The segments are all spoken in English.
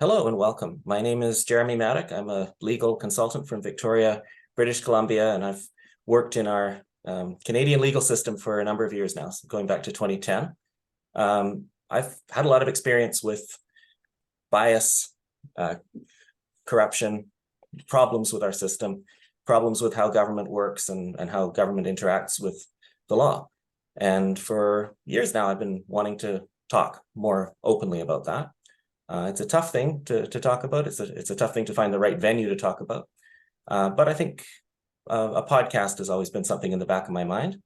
Hello and welcome. My name is Jeremy Maddock. I'm a legal consultant from Victoria, British Columbia, and I've worked in our Canadian legal system for a number of years now, so going back to 2010. I've had a lot of experience with bias, corruption, problems with our system, problems with how government works and how government interacts with the law. And for years now, I've been wanting to talk more openly about that. It's a tough thing to talk about. It's a tough thing to find the right venue to talk about. But I think a podcast has always been something in the back of my mind.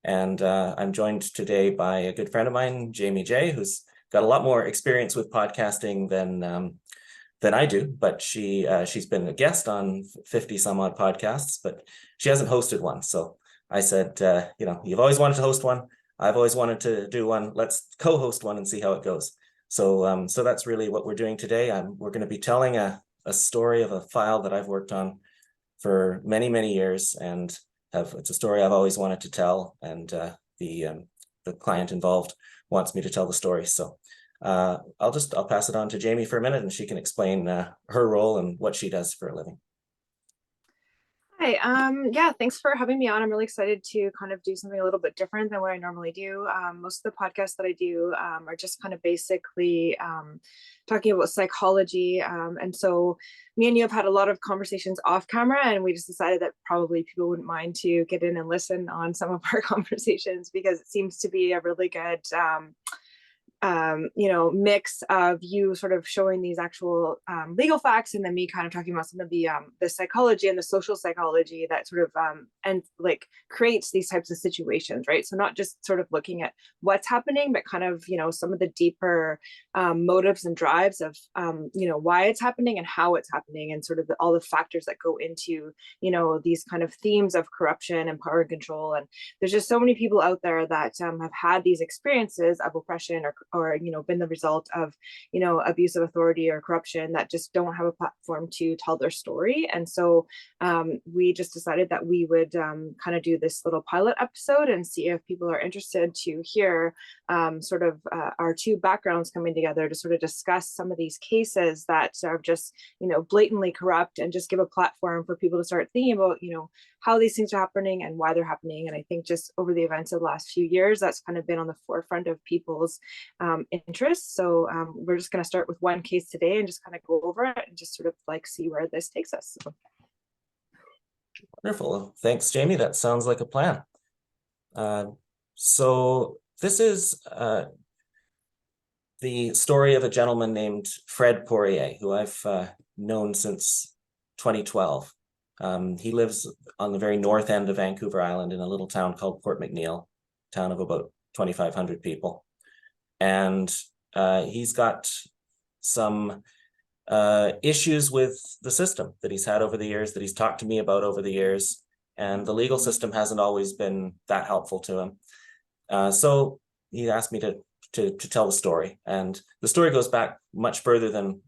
And I'm joined today by a good friend of mine, Jamie J, who's got a lot more experience with podcasting than I do. But she's been a guest on 50 some odd podcasts, but she hasn't hosted one. So I said, you've always wanted to host one. I've always wanted to do one. Let's co-host one and see how it goes. So that's really what we're doing today. We're going to be telling a story of a file that I've worked on for many, many years, and it's a story I've always wanted to tell, and the client involved wants me to tell the story. So I'll pass it on to Jamie for a minute, and she can explain her role and what she does for a living. Hi, yeah, thanks for having me on. I'm really excited to kind of do something a little bit different than what I normally do. Most of the podcasts that I do are just kind of basically talking about psychology. And so me and you have had a lot of conversations off camera, and we just decided that probably people wouldn't mind to get in and listen on some of our conversations, because it seems to be a really good mix of you sort of showing these actual legal facts, and then me kind of talking about some of the psychology and the social psychology that sort of and like creates these types of situations, right? So not just sort of looking at what's happening, but kind of some of the deeper motives and drives of why it's happening and how it's happening, and sort of all the factors that go into these kind of themes of corruption and power and control. And there's just so many people out there that have had these experiences of oppression or been the result of abuse of authority or corruption, that just don't have a platform to tell their story. And so we just decided that we would kind of do this little pilot episode and see if people are interested to hear sort of our two backgrounds coming together to sort of discuss some of these cases that are just blatantly corrupt, and just give a platform for people to start thinking about how these things are happening and why they're happening. And I think just over the events of the last few years, that's kind of been on the forefront of people's interests. So we're just going to start with one case today and just kind of go over it and just sort of like see where this takes us. So. Wonderful. Thanks, Jamie. That sounds like a plan. So this is the story of a gentleman named Fred Poirier, who I've known since 2012. He lives on the very north end of Vancouver Island in a little town called Port McNeill, town of about 2,500 people. And he's got some issues with the system that he's had over the years, that he's talked to me about over the years. And the legal system hasn't always been that helpful to him. So he asked me to tell the story. And the story goes back much further than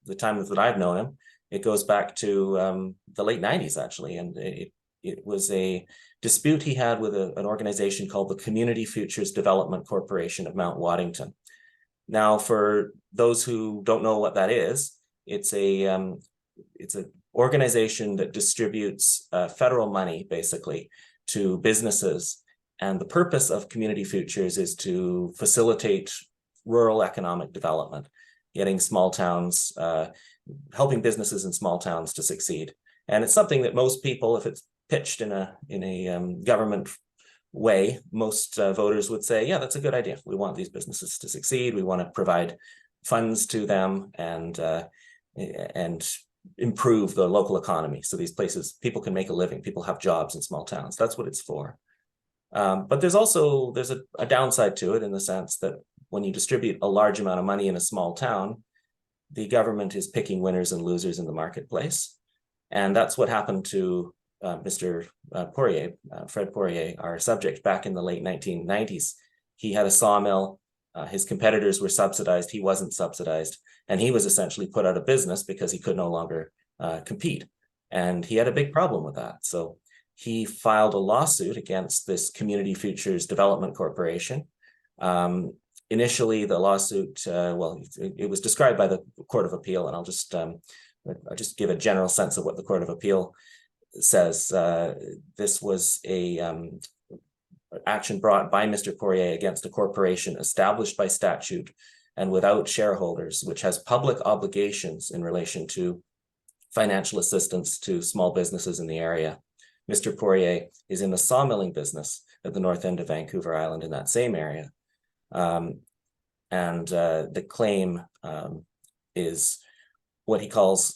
the time that I've known him. It goes back to the late 90s, actually. And it was a dispute he had with an organization called the Community Futures Development Corporation of Mount Waddington. Now, for those who don't know what that is, it's an organization that distributes federal money, basically, to businesses. And the purpose of Community Futures is to facilitate rural economic development, getting small towns, helping businesses in small towns to succeed. And it's something that most people, if it's pitched in a government way, most voters would say, yeah, that's a good idea. We want these businesses to succeed. We want to provide funds to them and improve the local economy. So these places, people can make a living, people have jobs in small towns. That's what it's for. But there's a downside to it, in the sense that when you distribute a large amount of money in a small town, the government is picking winners and losers in the marketplace. And that's what happened to Mr. Poirier, Fred Poirier, our subject, back in the late 1990s. He had a sawmill. His competitors were subsidized. He wasn't subsidized. And he was essentially put out of business because he could no longer compete. And he had a big problem with that. So he filed a lawsuit against this Community Futures Development Corporation. initially, the lawsuit, well, it was described by the Court of Appeal, and I'll just give a general sense of what the Court of Appeal says. This was a action brought by Mr. Poirier against a corporation established by statute and without shareholders, which has public obligations in relation to financial assistance to small businesses in the area. Mr. Poirier is in the sawmilling business at the north end of Vancouver Island in that same area. The claim is what he calls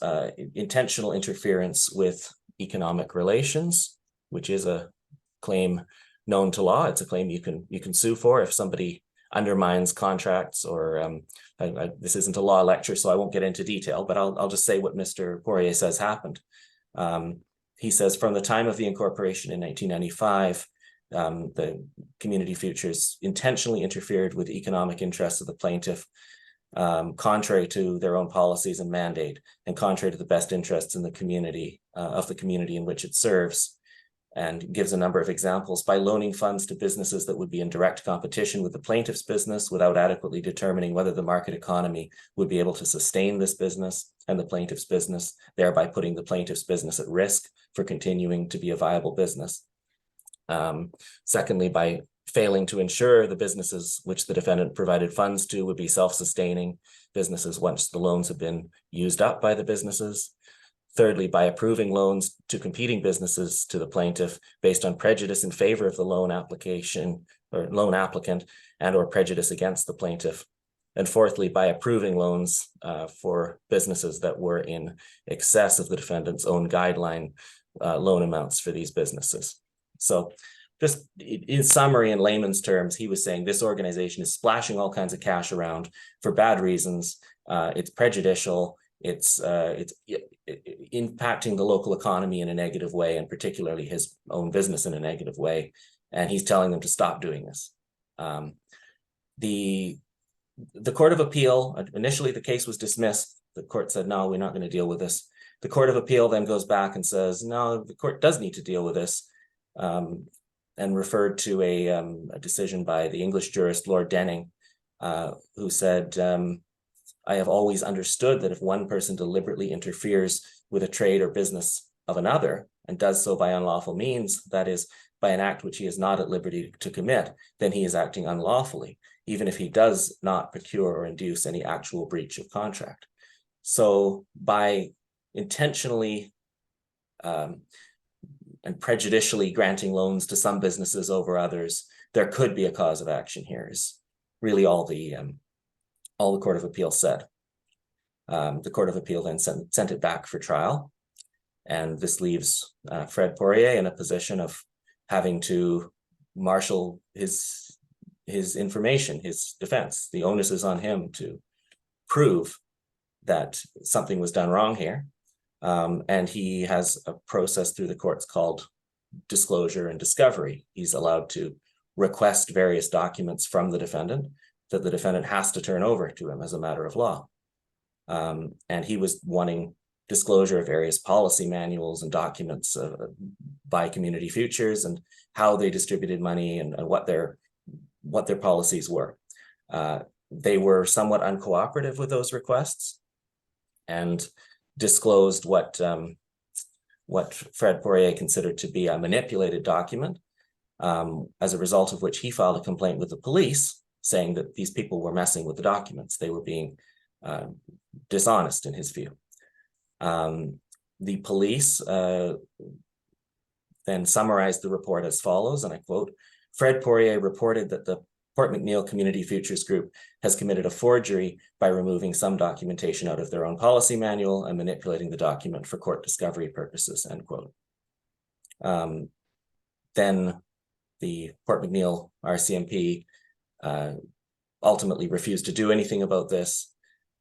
intentional interference with economic relations, which is a claim known to law. It's a claim you can sue for if somebody undermines contracts, or this isn't a law lecture, so I won't get into detail, but I'll just say what Mr. Poirier says happened. He says from the time of the incorporation in 1995, the Community Futures intentionally interfered with the economic interests of the plaintiff, contrary to their own policies and mandate, and contrary to the best interests in the community, of the community in which it serves, and gives a number of examples. By loaning funds to businesses that would be in direct competition with the plaintiff's business without adequately determining whether the market economy would be able to sustain this business and the plaintiff's business, thereby putting the plaintiff's business at risk for continuing to be a viable business. Secondly, by failing to ensure the businesses which the defendant provided funds to would be self-sustaining businesses once the loans have been used up by the businesses. Thirdly, by approving loans to competing businesses to the plaintiff based on prejudice in favor of the loan application or loan applicant and or prejudice against the plaintiff. And fourthly, by approving loans for businesses that were in excess of the defendant's own guideline loan amounts for these businesses. So just in summary, in layman's terms, he was saying this organization is splashing all kinds of cash around for bad reasons. It's prejudicial. It's impacting the local economy in a negative way, and particularly his own business in a negative way. And he's telling them to stop doing this. The Court of Appeal, initially the case was dismissed. The court said, no, we're not going to deal with this. The Court of Appeal then goes back and says, no, the court does need to deal with this, and referred to a decision by the English jurist Lord Denning, who said, I have always understood that if one person deliberately interferes with a trade or business of another and does so by unlawful means, that is, by an act which he is not at liberty to commit, then he is acting unlawfully, even if he does not procure or induce any actual breach of contract. So by intentionally and prejudicially granting loans to some businesses over others, there could be a cause of action here, is really all the Court of Appeal said. The Court of Appeal then sent it back for trial. And this leaves Fred Poirier in a position of having to marshal his information, his defense. The onus is on him to prove that something was done wrong here. And he has a process through the courts called disclosure and discovery. He's allowed to request various documents from the defendant that the defendant has to turn over to him as a matter of law. And he was wanting disclosure of various policy manuals and documents by Community Futures and how they distributed money and what their policies were. They were somewhat uncooperative with those requests and disclosed what Fred Poirier considered to be a manipulated document, as a result of which he filed a complaint with the police, saying that these people were messing with the documents. They were being dishonest in his view. The police then summarized the report as follows, and I quote, Fred Poirier reported that the Port McNeill Community Futures Group has committed a forgery by removing some documentation out of their own policy manual and manipulating the document for court discovery purposes, end quote. Then the Port McNeill RCMP ultimately refused to do anything about this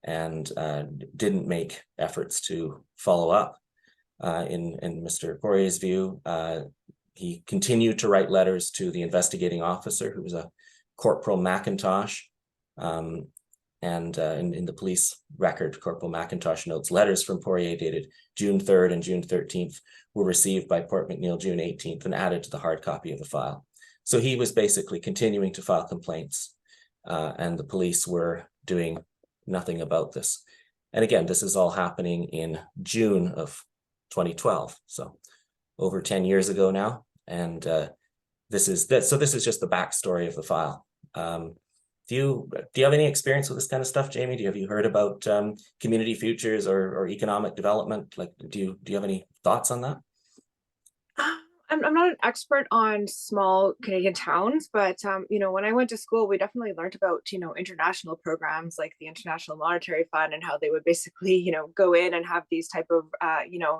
and didn't make efforts to follow up. In Mr. Poirier's view, he continued to write letters to the investigating officer, who was a Corporal McIntosh. In the police record, Corporal McIntosh notes letters from Poirier dated June 3rd and June 13th were received by Port McNeill June 18th and added to the hard copy of the file. So he was basically continuing to file complaints and the police were doing nothing about this. And again, this is all happening in June of 2012, so over 10 years ago now. And this is just the backstory of the file. Do you have any experience with this kind of stuff, Jamie? Have you heard about community futures or economic development? Like, do you have any thoughts on that? I'm not an expert on small Canadian towns, but when I went to school, we definitely learned about, international programs like the International Monetary Fund and how they would basically, go in and have these type of,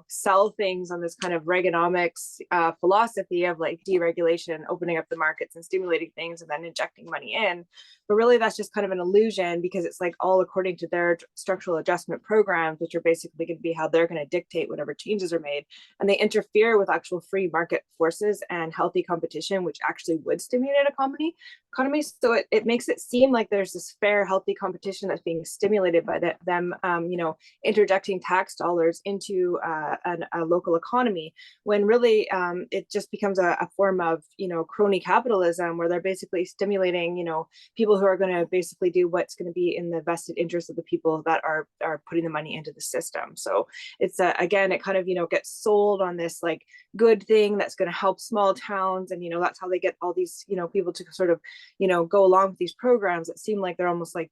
sell things on this kind of Reaganomics philosophy of like deregulation, opening up the markets and stimulating things and then injecting money in. But really, that's just kind of an illusion because it's like all according to their structural adjustment programs, which are basically going to be how they're going to dictate whatever changes are made. And they interfere with actual free market forces and healthy competition, which actually would stimulate economy. So it makes it seem like there's this fair, healthy competition that's being stimulated by them, interjecting tax dollars into a local economy, when really it just becomes a form of, crony capitalism, where they're basically stimulating, people who are going to basically do what's going to be in the vested interest of the people that are putting the money into the system. So it's again, it kind of, gets sold on this like good thing that's going to help small towns, and that's how they get all these people to sort of go along with these programs that seem like they're almost like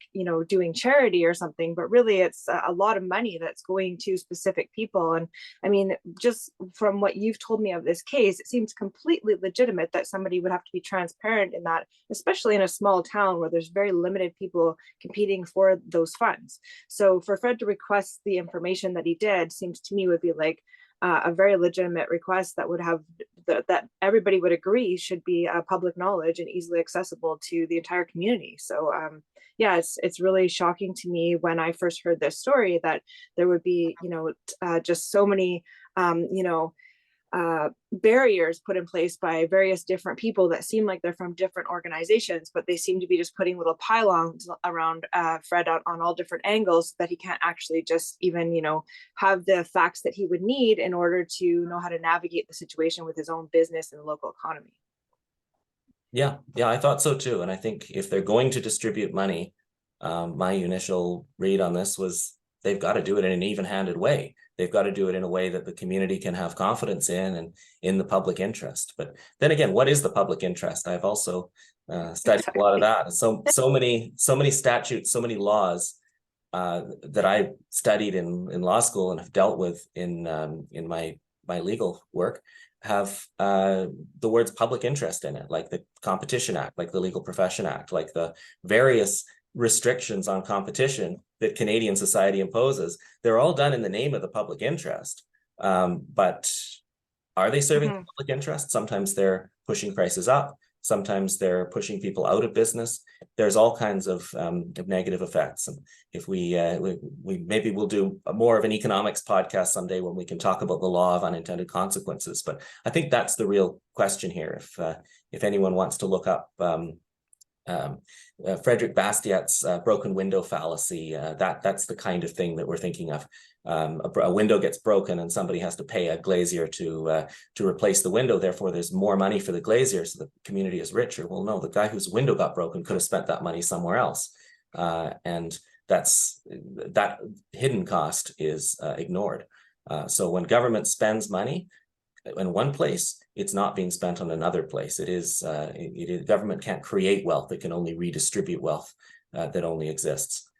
doing charity or something, but really it's a lot of money that's going to specific people. And I mean, just from what you've told me of this case, it seems completely legitimate that somebody would have to be transparent in that, especially in a small town where there's very limited people competing for those funds. So for Fred to request the information that he did seems to me would be like a very legitimate request that would have that everybody would agree should be public knowledge and easily accessible to the entire community. So yeah, it's really shocking to me when I first heard this story that there would be just so many barriers put in place by various different people that seem like they're from different organizations, but they seem to be just putting little pylons around Fred on all different angles, that he can't actually just even, have the facts that he would need in order to know how to navigate the situation with his own business and the local economy. Yeah, I thought so too. And I think if they're going to distribute money, my initial read on this was they've got to do it in an even-handed way. They've got to do it in a way that the community can have confidence in and in the public interest. But then again, what is the public interest? I've also studied a lot of that. So many statutes, so many laws that I studied in law school and have dealt with in my legal work have the words public interest in it, like the Competition Act, like the Legal Profession Act, like the various restrictions on competition that Canadian society imposes. They're all done in the name of the public interest. But are they serving the public interest? Sometimes they're pushing prices up. Sometimes they're pushing people out of business. There's all kinds of negative effects. And if we maybe we'll do more of an economics podcast someday when we can talk about the law of unintended consequences. But I think that's the real question here. If anyone wants to look up Frederick Bastiat's broken window fallacy, that's the kind of thing that we're thinking of. A window gets broken and somebody has to pay a glazier to replace the window. Therefore, there's more money for the glazier, so the community is richer. Well, no, the guy whose window got broken could have spent that money somewhere else, and that hidden cost is ignored. So when government spends money in one place, it's not being spent on another place. Government can't create wealth; it can only redistribute wealth that only exists.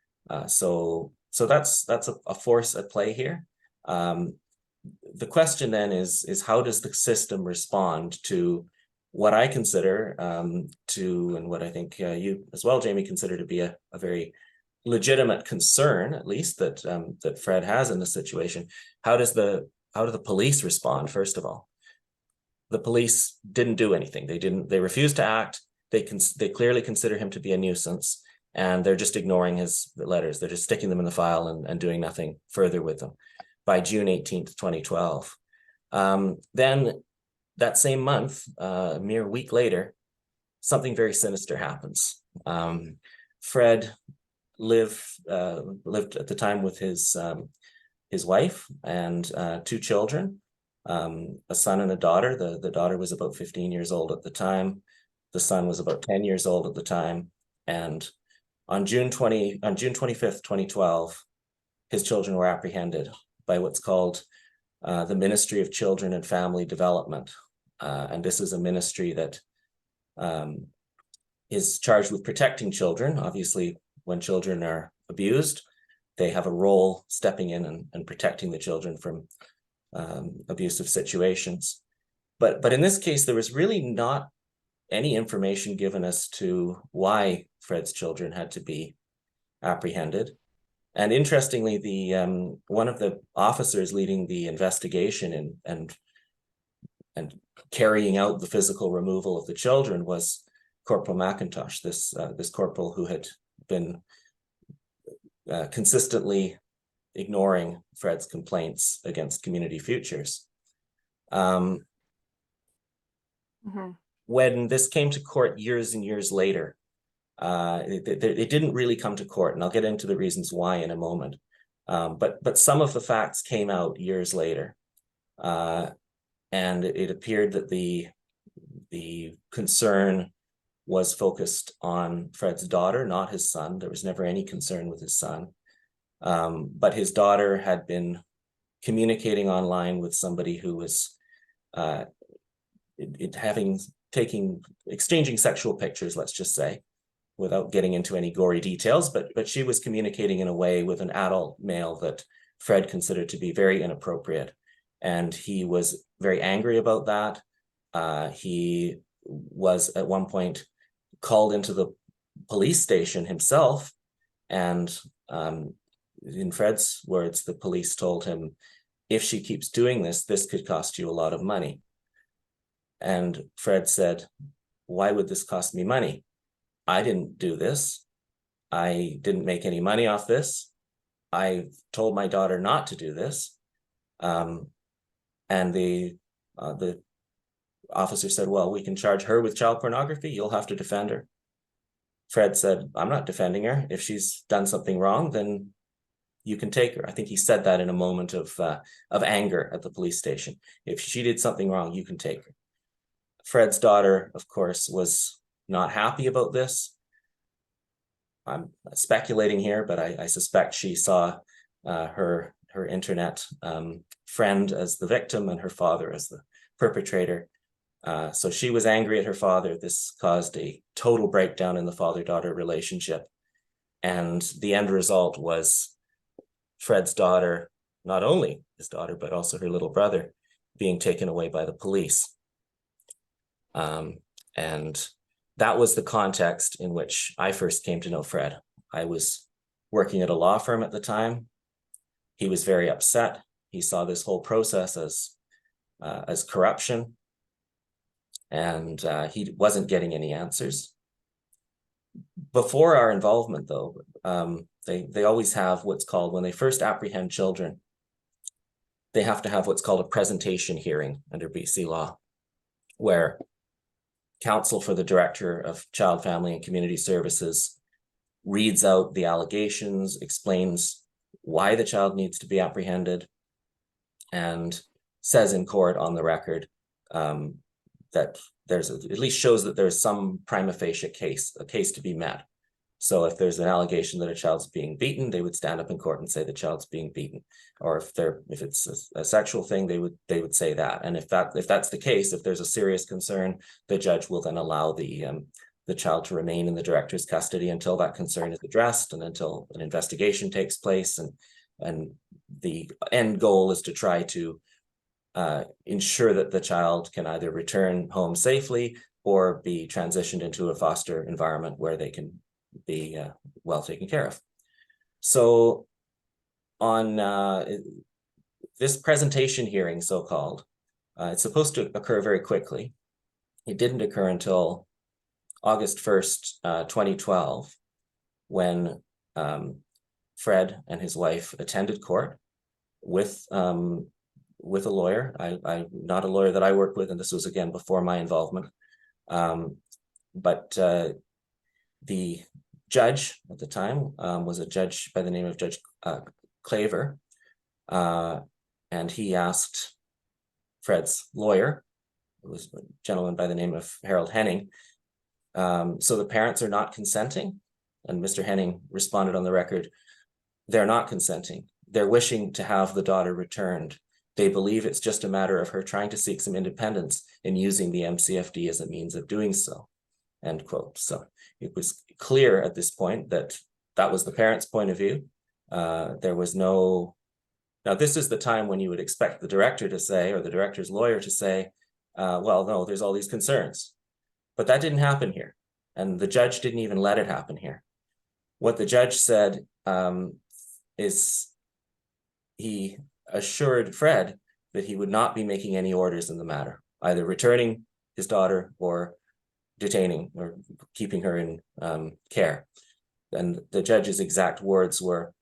So that's a force at play here. The question then is how does the system respond to what I consider and what I think you as well, Jamie, consider to be a very legitimate concern, at least that Fred has in this situation. How do the police respond? First of all, the police didn't do anything. They refused to act. They clearly consider him to be a nuisance, and they're just ignoring his letters. They're just sticking them in the file and doing nothing further with them by June 18th, 2012. Then that same month, a mere week later, something very sinister happens. Fred lived at the time with his wife and two children, a son and a daughter. The daughter was about 15 years old at the time. The son was about 10 years old at the time. And On June 25th, 2012, his children were apprehended by what's called the Ministry of Children and Family Development. And this is a ministry that is charged with protecting children. Obviously, when children are abused, they have a role stepping in and protecting the children from abusive situations. But in this case, there was really not any information given as to why Fred's children had to be apprehended. And interestingly, the one of the officers leading the investigation and carrying out the physical removal of the children was Corporal McIntosh, this corporal who had been consistently ignoring Fred's complaints against Community Futures. When this came to court years and years later, it didn't really come to court, and I'll get into the reasons why in a moment. But some of the facts came out years later, and it appeared that the concern was focused on Fred's daughter, not his son. There was never any concern with his son. But his daughter had been communicating online with somebody who was exchanging sexual pictures, let's just say, without getting into any gory details, but she was communicating in a way with an adult male that Fred considered to be very inappropriate. And he was very angry about that. He was at one point called into the police station himself. And in Fred's words, the police told him, if she keeps doing this, this could cost you a lot of money. And Fred said, why would this cost me money? I didn't do this. I didn't make any money off this. I told my daughter not to do this. And the officer said, well, we can charge her with child pornography. You'll have to defend her. Fred said, I'm not defending her. If she's done something wrong, then you can take her. I think he said that in a moment of anger at the police station. If she did something wrong, you can take her. Fred's daughter, of course, was not happy about this. I'm speculating here, but I suspect she saw her internet friend as the victim and her father as the perpetrator. So she was angry at her father. This caused a total breakdown in the father-daughter relationship. And the end result was Fred's daughter, not only his daughter, but also her little brother, being taken away by the police. And that was the context in which I first came to know Fred. I was working at a law firm at the time. He was very upset. He saw this whole process as corruption, and he wasn't getting any answers. Before our involvement, though, they always have what's called, when they first apprehend children, they have to have what's called a presentation hearing under BC law, where counsel for the Director of Child, Family and Community Services reads out the allegations, explains why the child needs to be apprehended, and says in court on the record that at least shows that there's some prima facie case, a case to be met. So if there's an allegation that a child's being beaten, they would stand up in court and say the child's being beaten. Or if it's a sexual thing, they would say that. And if that's the case, if there's a serious concern, the judge will then allow the child to remain in the director's custody until that concern is addressed and until an investigation takes place. And the end goal is to try to ensure that the child can either return home safely or be transitioned into a foster environment where they can be well taken care of. So on this presentation hearing, so-called, it's supposed to occur very quickly. It didn't occur until August 1st, 2012, when Fred and his wife attended court with a lawyer. I'm not a lawyer that I work with, and this was again before my involvement. But the judge at the time was a judge by the name of Judge Claver, and he asked Fred's lawyer, it was a gentleman by the name of Harold Henning, so the parents are not consenting. and Mr. Henning responded on the record, they're not consenting. They're wishing to have the daughter returned. They believe it's just a matter of her trying to seek some independence and using the MCFD as a means of doing so, end quote. So it was clear at this point that that was the parents' point of view. There was no, now this is the time when you would expect the director to say, or the director's lawyer to say, well, no, there's all these concerns. But that didn't happen here. And the judge didn't even let it happen here. What the judge said is he assured Fred that he would not be making any orders in the matter, either returning his daughter or detaining or keeping her in care. And the judge's exact words were,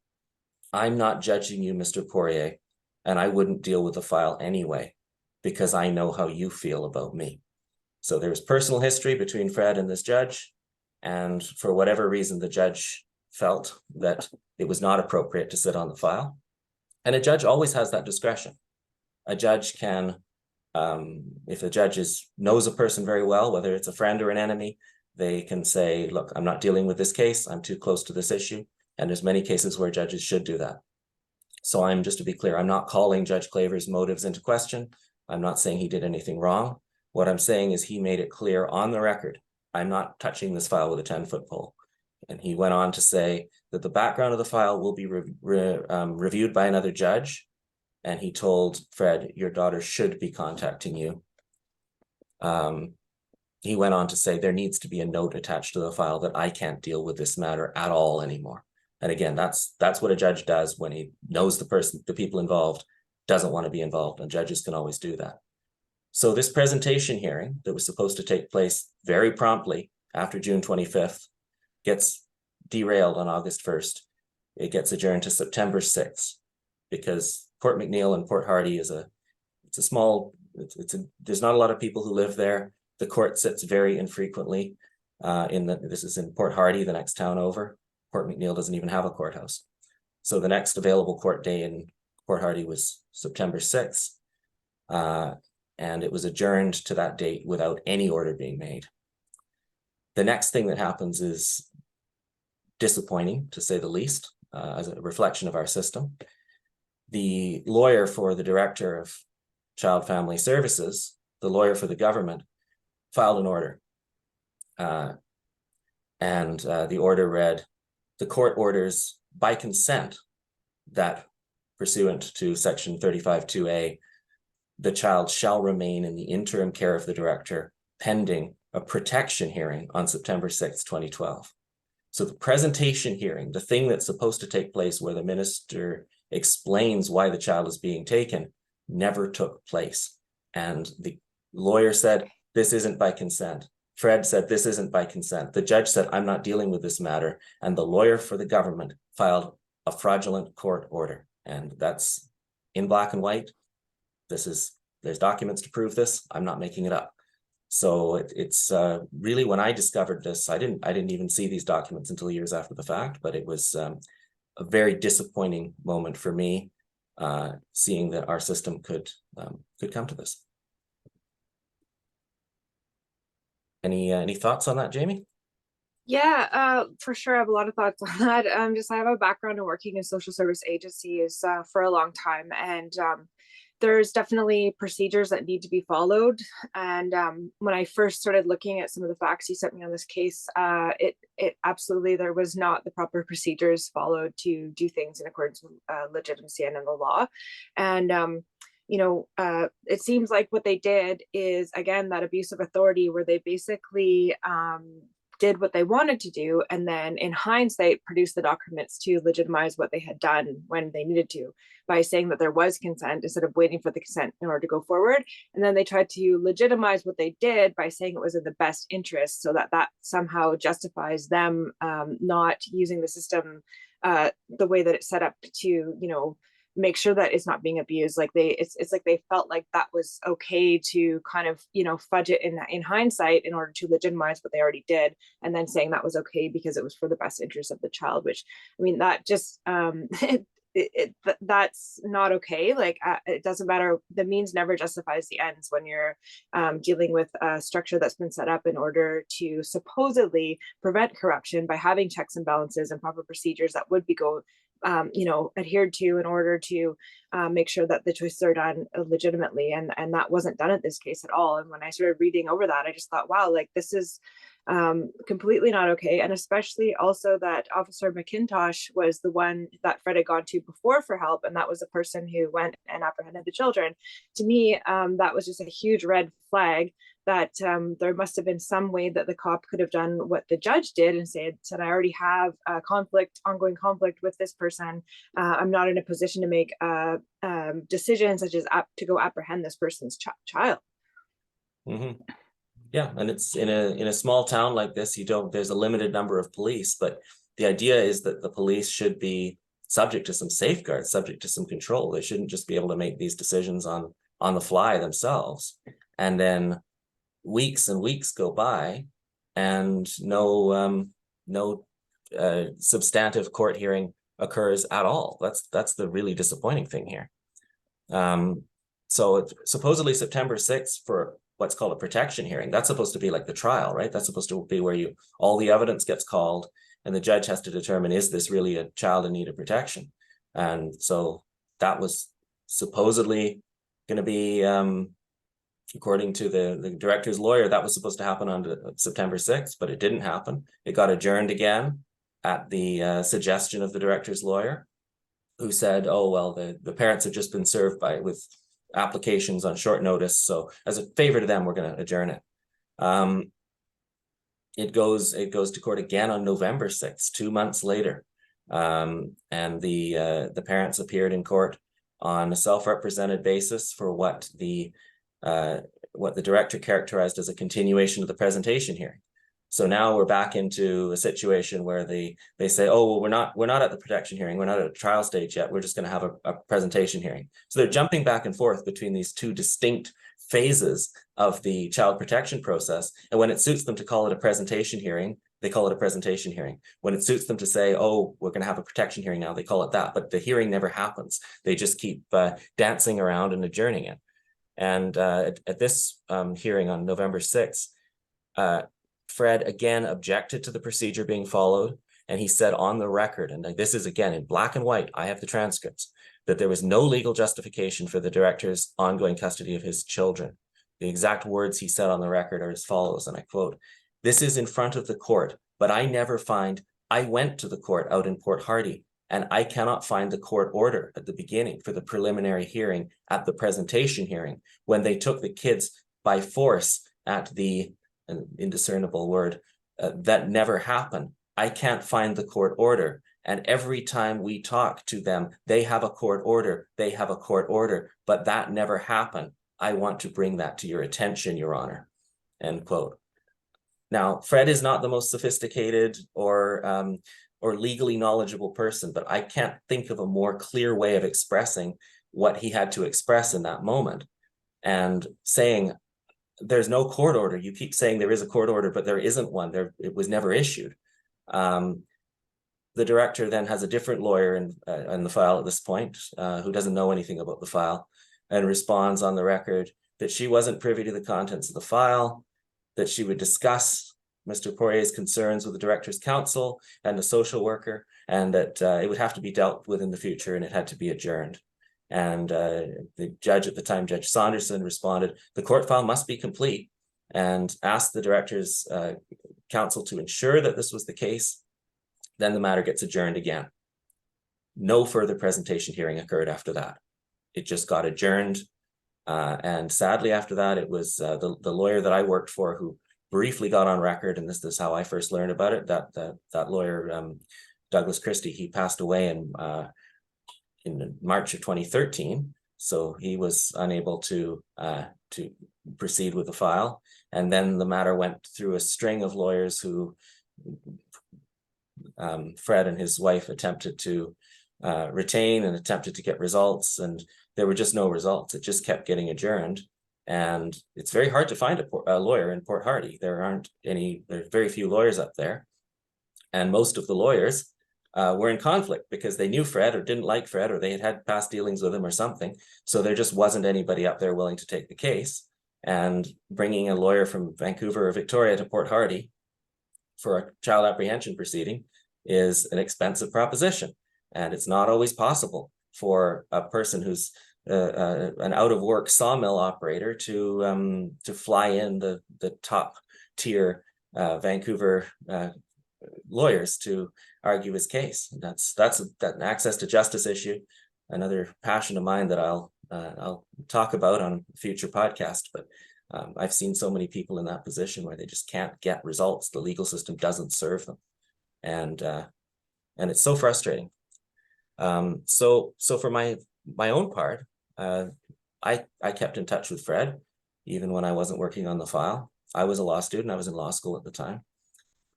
I'm not judging you, Mr. Poirier, and I wouldn't deal with the file anyway, because I know how you feel about me. So there's personal history between Fred and this judge, and for whatever reason, the judge felt that it was not appropriate to sit on the file. And a judge always has that discretion. A judge can, if a judge knows a person very well, whether it's a friend or an enemy, they can say, look, I'm not dealing with this case. I'm too close to this issue. And there's many cases where judges should do that. So I'm, just to be clear, I'm not calling Judge Claver's motives into question. I'm not saying he did anything wrong. What I'm saying is he made it clear on the record, I'm not touching this file with a 10-foot pole. And he went on to say that the background of the file will be reviewed by another judge. And he told Fred, your daughter should be contacting you. He went on to say there needs to be a note attached to the file that I can't deal with this matter at all anymore. And again, that's what a judge does when he knows the people involved doesn't want to be involved, and judges can always do that. So this presentation hearing that was supposed to take place very promptly after June 25th gets derailed on August 1st. It gets adjourned to September 6th because Port McNeill and Port Hardy is there's not a lot of people who live there. The court sits very infrequently. This is in Port Hardy, the next town over. Port McNeill doesn't even have a courthouse. So the next available court day in Port Hardy was September 6th. And it was adjourned to that date without any order being made. The next thing that happens is disappointing, to say the least, as a reflection of our system. The lawyer for the director of Child Family Services, the lawyer for the government, filed an order. The order read, the court orders by consent that pursuant to section 35(2)(a), the child shall remain in the interim care of the director pending a protection hearing on September 6th, 2012. So the presentation hearing, the thing that's supposed to take place where the minister explains why the child is being taken, never took place. And the lawyer said, this isn't by consent. Fred said, this isn't by consent. The judge said, I'm not dealing with this matter. And the lawyer for the government filed a fraudulent court order. And that's in black and white. There's documents to prove this. I'm not making it up. So it's really, when I discovered this, I didn't even see these documents until years after the fact, but it was a very disappointing moment for me, seeing that our system could come to this. Any thoughts on that, Jamie? Yeah, for sure. I have a lot of thoughts on that. I have a background in working in social service agencies for a long time, and there's definitely procedures that need to be followed. And when I first started looking at some of the facts you sent me on this case, it absolutely, there was not the proper procedures followed to do things in accordance with legitimacy and in the law. And it seems like what they did is, again, that abuse of authority where they basically did what they wanted to do, and then in hindsight produced the documents to legitimize what they had done when they needed to, by saying that there was consent instead of waiting for the consent in order to go forward. And then they tried to legitimize what they did by saying it was in the best interest, so that somehow justifies them not using the system the way that it's set up to, make sure that it's not being abused. Like it's like they felt like that was okay to kind of, fudge it in hindsight in order to legitimize what they already did, and then saying that was okay because it was for the best interest of the child, which, I mean, that just that's not okay. Like it doesn't matter. The means never justifies the ends when you're dealing with a structure that's been set up in order to supposedly prevent corruption by having checks and balances and proper procedures that would be adhered to in order to make sure that the choices are done legitimately. And that wasn't done in this case at all. And when I started reading over that, I just thought, wow, like this is completely not okay. And especially also that Officer McIntosh was the one that Fred had gone to before for help, and that was the person who went and apprehended the children. To me, that was just a huge red flag that there must have been some way that the cop could have done what the judge did and said, I already have a ongoing conflict with this person. I'm not in a position to make a decision such as to go apprehend this person's child. Mm-hmm. Yeah, and it's in a small town like this, there's a limited number of police, but the idea is that the police should be subject to some safeguards, subject to some control. They shouldn't just be able to make these decisions on the fly themselves. And then weeks and weeks go by and no substantive court hearing occurs at all. That's the really disappointing thing here. So it's supposedly September 6th for what's called a protection hearing. That's supposed to be like the trial, right? That's supposed to be where all the evidence gets called and the judge has to determine, is this really a child in need of protection? And so that was supposedly going to be, according to the director's lawyer, that was supposed to happen on September 6th, but it didn't happen. It got adjourned again at the suggestion of the director's lawyer, who said, oh, well, the parents have just been served with applications on short notice. So as a favor to them, we're going to adjourn it. It goes to court again on November 6th, 2 months later. And the parents appeared in court on a self-represented basis for what the director characterized as a continuation of the presentation hearing. So now we're back into a situation where they say, oh, well, we're not at the protection hearing. We're not at a trial stage yet. We're just going to have a presentation hearing. So they're jumping back and forth between these two distinct phases of the child protection process. And when it suits them to call it a presentation hearing, they call it a presentation hearing. When it suits them to say, oh, we're going to have a protection hearing now, they call it that. But the hearing never happens. They just keep dancing around and adjourning it. And at this hearing on November 6th, Fred again objected to the procedure being followed, and he said on the record, and this is again in black and white, I have the transcripts, that there was no legal justification for the director's ongoing custody of his children. The exact words he said on the record are as follows, and I quote, "This is in front of the court, but I went to the court out in Port Hardy, and I cannot find the court order at the beginning for the preliminary hearing at the presentation hearing when they took the kids by force at the," an indiscernible word, "that never happened. I can't find the court order. And every time we talk to them, they have a court order. They have a court order, but that never happened. I want to bring that to your attention, Your Honor." End quote. Now, Fred is not the most sophisticated or legally knowledgeable person, but I can't think of a more clear way of expressing what he had to express in that moment. And saying, there's no court order. You keep saying there is a court order, but there isn't one. It was never issued. The director then has a different lawyer in the file at this point, who doesn't know anything about the file, and responds on the record that she wasn't privy to the contents of the file, that she would discuss Mr. Poirier's concerns with the director's counsel and the social worker, and that it would have to be dealt with in the future and it had to be adjourned. And the judge at the time, Judge Saunderson, responded, "The court file must be complete," and asked the director's counsel to ensure that this was the case. Then the matter gets adjourned again. No further presentation hearing occurred after that. It just got adjourned. And sadly, after that, it was the lawyer that I worked for who briefly got on record, and this is how I first learned about it, that lawyer, Douglas Christie, he passed away in March of 2013. So he was unable to proceed with the file. And then the matter went through a string of lawyers who Fred and his wife attempted to retain and attempted to get results, and there were just no results. It just kept getting adjourned. And it's very hard to find a lawyer in Port Hardy. There's very few lawyers up there. And most of the lawyers were in conflict because they knew Fred or didn't like Fred, or they had had past dealings with him or something. So there just wasn't anybody up there willing to take the case. And bringing a lawyer from Vancouver or Victoria to Port Hardy for a child apprehension proceeding is an expensive proposition. And it's not always possible for a person who's an out of work sawmill operator to fly in the top tier Vancouver lawyers to argue his case. That's an access to justice issue, another passion of mine that I'll talk about on a future podcast. But I've seen so many people in that position where they just can't get results. The legal system doesn't serve them, and it's so frustrating. So for my own part, I kept in touch with Fred even when I wasn't working on the file. I was a law student. I was in law school at the time,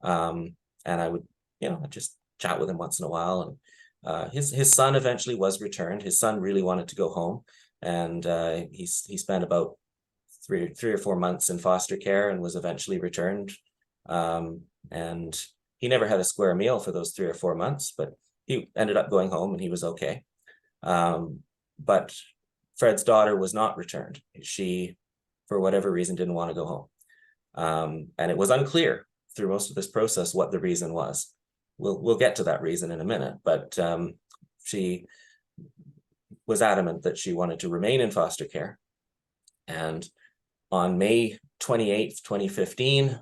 and I would, I'd just chat with him once in a while. And his son eventually was returned. His son really wanted to go home, and he spent about three or 4 months in foster care and was eventually returned. And he never had a square meal for those 3 or 4 months, but he ended up going home and he was okay. But Fred's daughter was not returned. She, for whatever reason, didn't want to go home. And it was unclear through most of this process what the reason was. We'll get to that reason in a minute, but she was adamant that she wanted to remain in foster care. And on May 28th, 2015,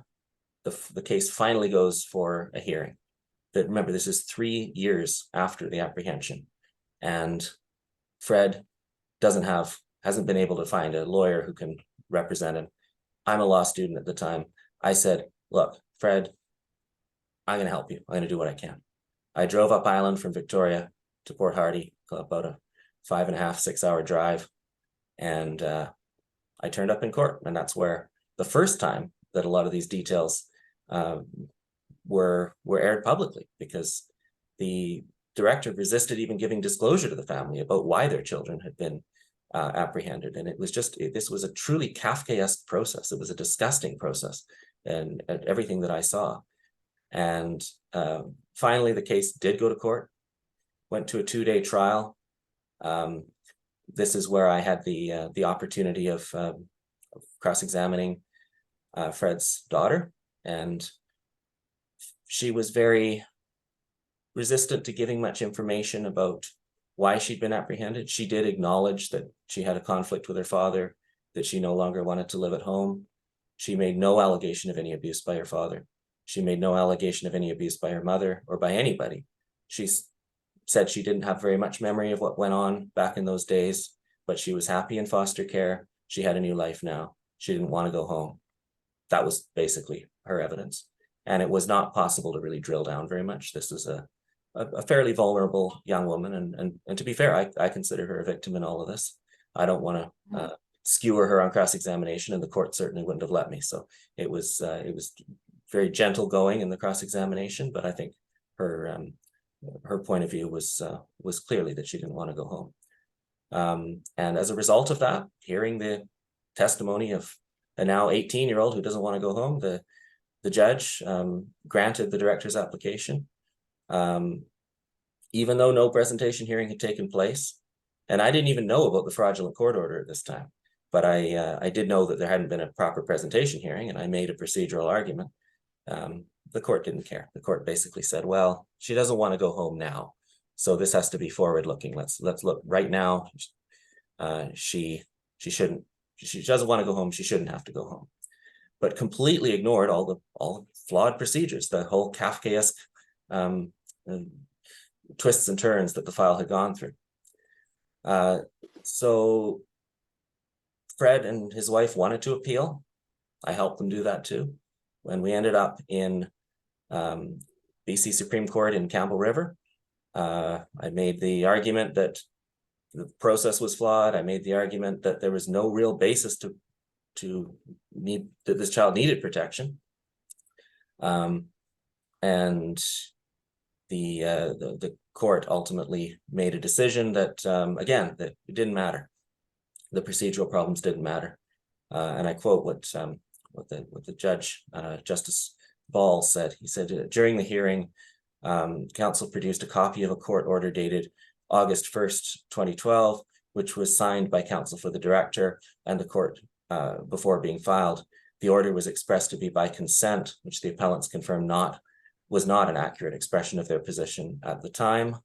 the case finally goes for a hearing. But remember, this is 3 years after the apprehension, and Fred hasn't been able to find a lawyer who can represent him. I'm a law student at the time. I said, look, Fred, I'm going to help you. I'm going to do what I can. I drove up island from Victoria to Port Hardy, about a 5.5, 6 hour drive. And I turned up in court. And that's where the first time that a lot of these details were aired publicly, because the director resisted even giving disclosure to the family about why their children had been apprehended. And it was this was a truly Kafkaesque process. It was a disgusting process, and everything that I saw. And finally, the case did go to court, went to a 2-day trial. This is where I had the opportunity of cross-examining Fred's daughter, and she was very resistant to giving much information about why she'd been apprehended. She did acknowledge that she had a conflict with her father, that she no longer wanted to live at home. She made no allegation of any abuse by her father. She made no allegation of any abuse by her mother or by anybody. She said she didn't have very much memory of what went on back in those days, but she was happy in foster care. She had a new life now. She didn't want to go home. That was basically her evidence. And it was not possible to really drill down very much. This is a fairly vulnerable young woman. And to be fair, I consider her a victim in all of this. I don't want to skewer her on cross-examination, and the court certainly wouldn't have let me. So it was very gentle going in the cross-examination, but I think her point of view was clearly that she didn't want to go home. And as a result of that, hearing the testimony of a now 18-year-old who doesn't want to go home, the judge granted the director's application, even though no presentation hearing had taken place. And I didn't even know about the fraudulent court order at this time, but I did know that there hadn't been a proper presentation hearing, and I made a procedural argument. The court didn't care. The court basically said, well, she doesn't want to go home now, so this has to be forward-looking. Let's look right now. She doesn't want to go home. She shouldn't have to go home, but completely ignored all the flawed procedures, the whole Kafkaesque twists and turns that the file had gone through. So Fred and his wife wanted to appeal. I helped them do that too. When we ended up in BC Supreme Court in Campbell River, I made the argument that the process was flawed. I made the argument that there was no real basis to need, that this child needed protection. And the court ultimately made a decision that, again, that it didn't matter. The procedural problems didn't matter. And I quote what the judge, Justice Ball, said. He said, during the hearing, counsel produced a copy of a court order dated August 1st, 2012, which was signed by counsel for the director and the court before being filed. The order was expressed to be by consent, which the appellants confirmed was not an accurate expression of their position at the time.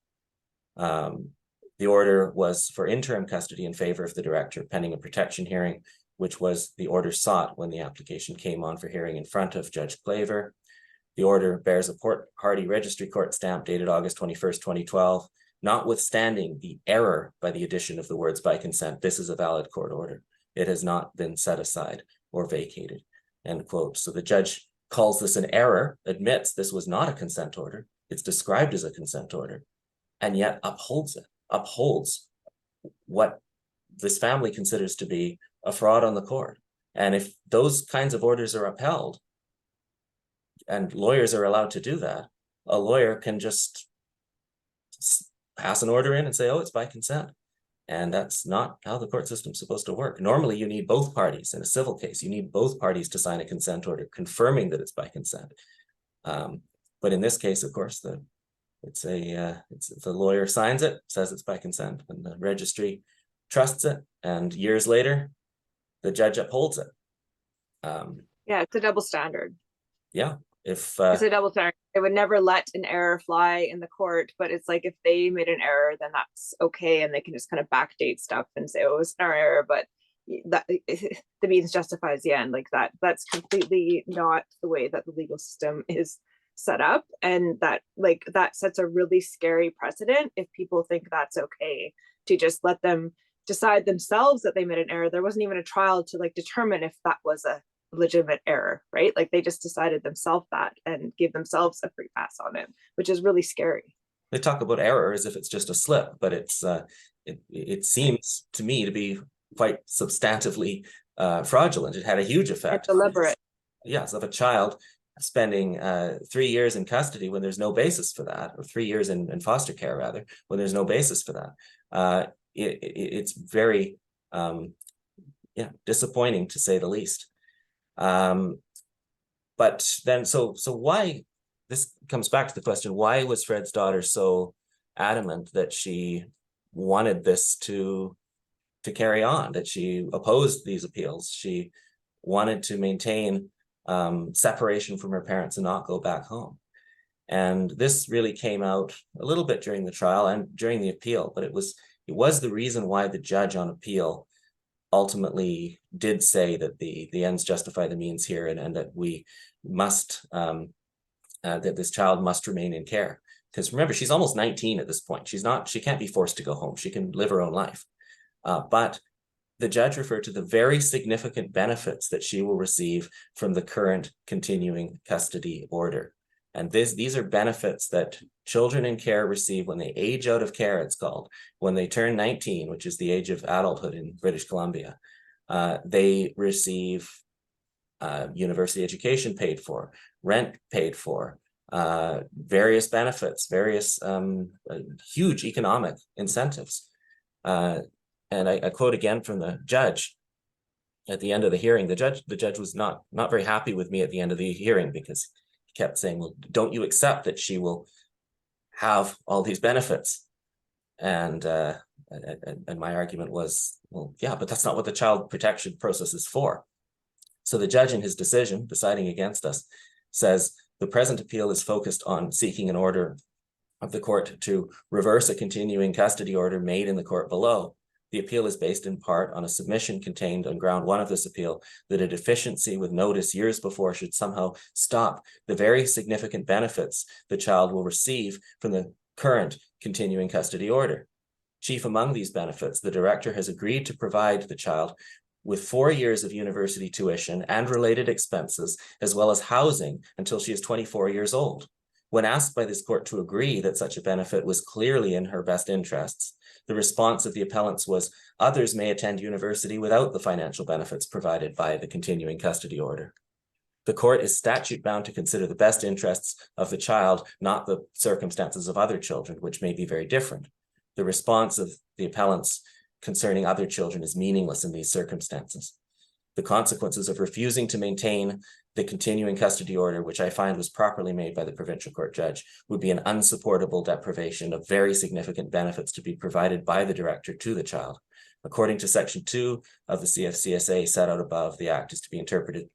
The order was for interim custody in favor of the director pending a protection hearing, which was the order sought when the application came on for hearing in front of Judge Claver. The order bears a Port Hardy Registry Court stamp dated August 21st, 2012. Notwithstanding the error by the addition of the words by consent, this is a valid court order. It has not been set aside or vacated, end quote. So the judge calls this an error, admits this was not a consent order. It's described as a consent order, and yet upholds it, upholds what this family considers to be a fraud on the court. And if those kinds of orders are upheld, and lawyers are allowed to do that, a lawyer can just pass an order in and say, oh, it's by consent. And that's not how the court system's supposed to work. Normally, you need both parties in a civil case. You need both parties to sign a consent order confirming that it's by consent. But in this case, of course, the lawyer signs it, says it's by consent, and the registry trusts it. And years later, the judge upholds it. Yeah, it's a double standard. Yeah, if it's a double standard. They would never let an error fly in the court, but it's like if they made an error, then that's okay, and they can just kind of backdate stuff and say, "Oh, it's our error," but that the means justifies the end. Like that. That's completely not the way that the legal system is set up, and that sets a really scary precedent if people think that's okay to just let them decide themselves that they made an error. There wasn't even a trial to determine if that was a legitimate error, right? Like they just decided themselves that and give themselves a free pass on it, which is really scary. They talk about error as if it's just a slip, but it seems to me to be quite substantively fraudulent. It had a huge effect. It's deliberate. Yes, of a child spending 3 years in custody when there's no basis for that, or 3 years in foster care rather, when there's no basis for that. It's very disappointing, to say the least. But then, so why, this comes back to the question, why was Fred's daughter so adamant that she wanted this to carry on, that she opposed these appeals? She wanted to maintain separation from her parents and not go back home. And this really came out a little bit during the trial and during the appeal, but it was the reason why the judge on appeal ultimately did say that the ends justify the means here, and that we must that this child must remain in care. Because remember, she's almost 19 at this point. She can't be forced to go home. She can live her own life. But the judge referred to the very significant benefits that she will receive from the current continuing custody order. And these are benefits that children in care receive when they age out of care, it's called. When they turn 19, which is the age of adulthood in British Columbia, they receive university education paid for, rent paid for, various benefits, various huge economic incentives. And I quote again from the judge at the end of the hearing. The judge was not very happy with me at the end of the hearing, because he kept saying, well, don't you accept that she will have all these benefits? And my argument was, well, yeah, but that's not what the child protection process is for. So the judge, in his decision, deciding against us, says the present appeal is focused on seeking an order of the court to reverse a continuing custody order made in the court below. The appeal is based in part on a submission contained on ground one of this appeal that a deficiency with notice years before should somehow stop the very significant benefits the child will receive from the current continuing custody order. Chief among these benefits, the director has agreed to provide the child with 4 years of university tuition and related expenses, as well as housing until she is 24 years old. When asked by this court to agree that such a benefit was clearly in her best interests, the response of the appellants was, others may attend university without the financial benefits provided by the continuing custody order. The court is statute bound to consider the best interests of the child, not the circumstances of other children, which may be very different. The response of the appellants concerning other children is meaningless in these circumstances. the consequences of refusing to maintain the continuing custody order, which I find was properly made by the provincial court judge, would be an unsupportable deprivation of very significant benefits to be provided by the director to the child. According to Section 2 of the CFCSA set out above, the act is to be interpreted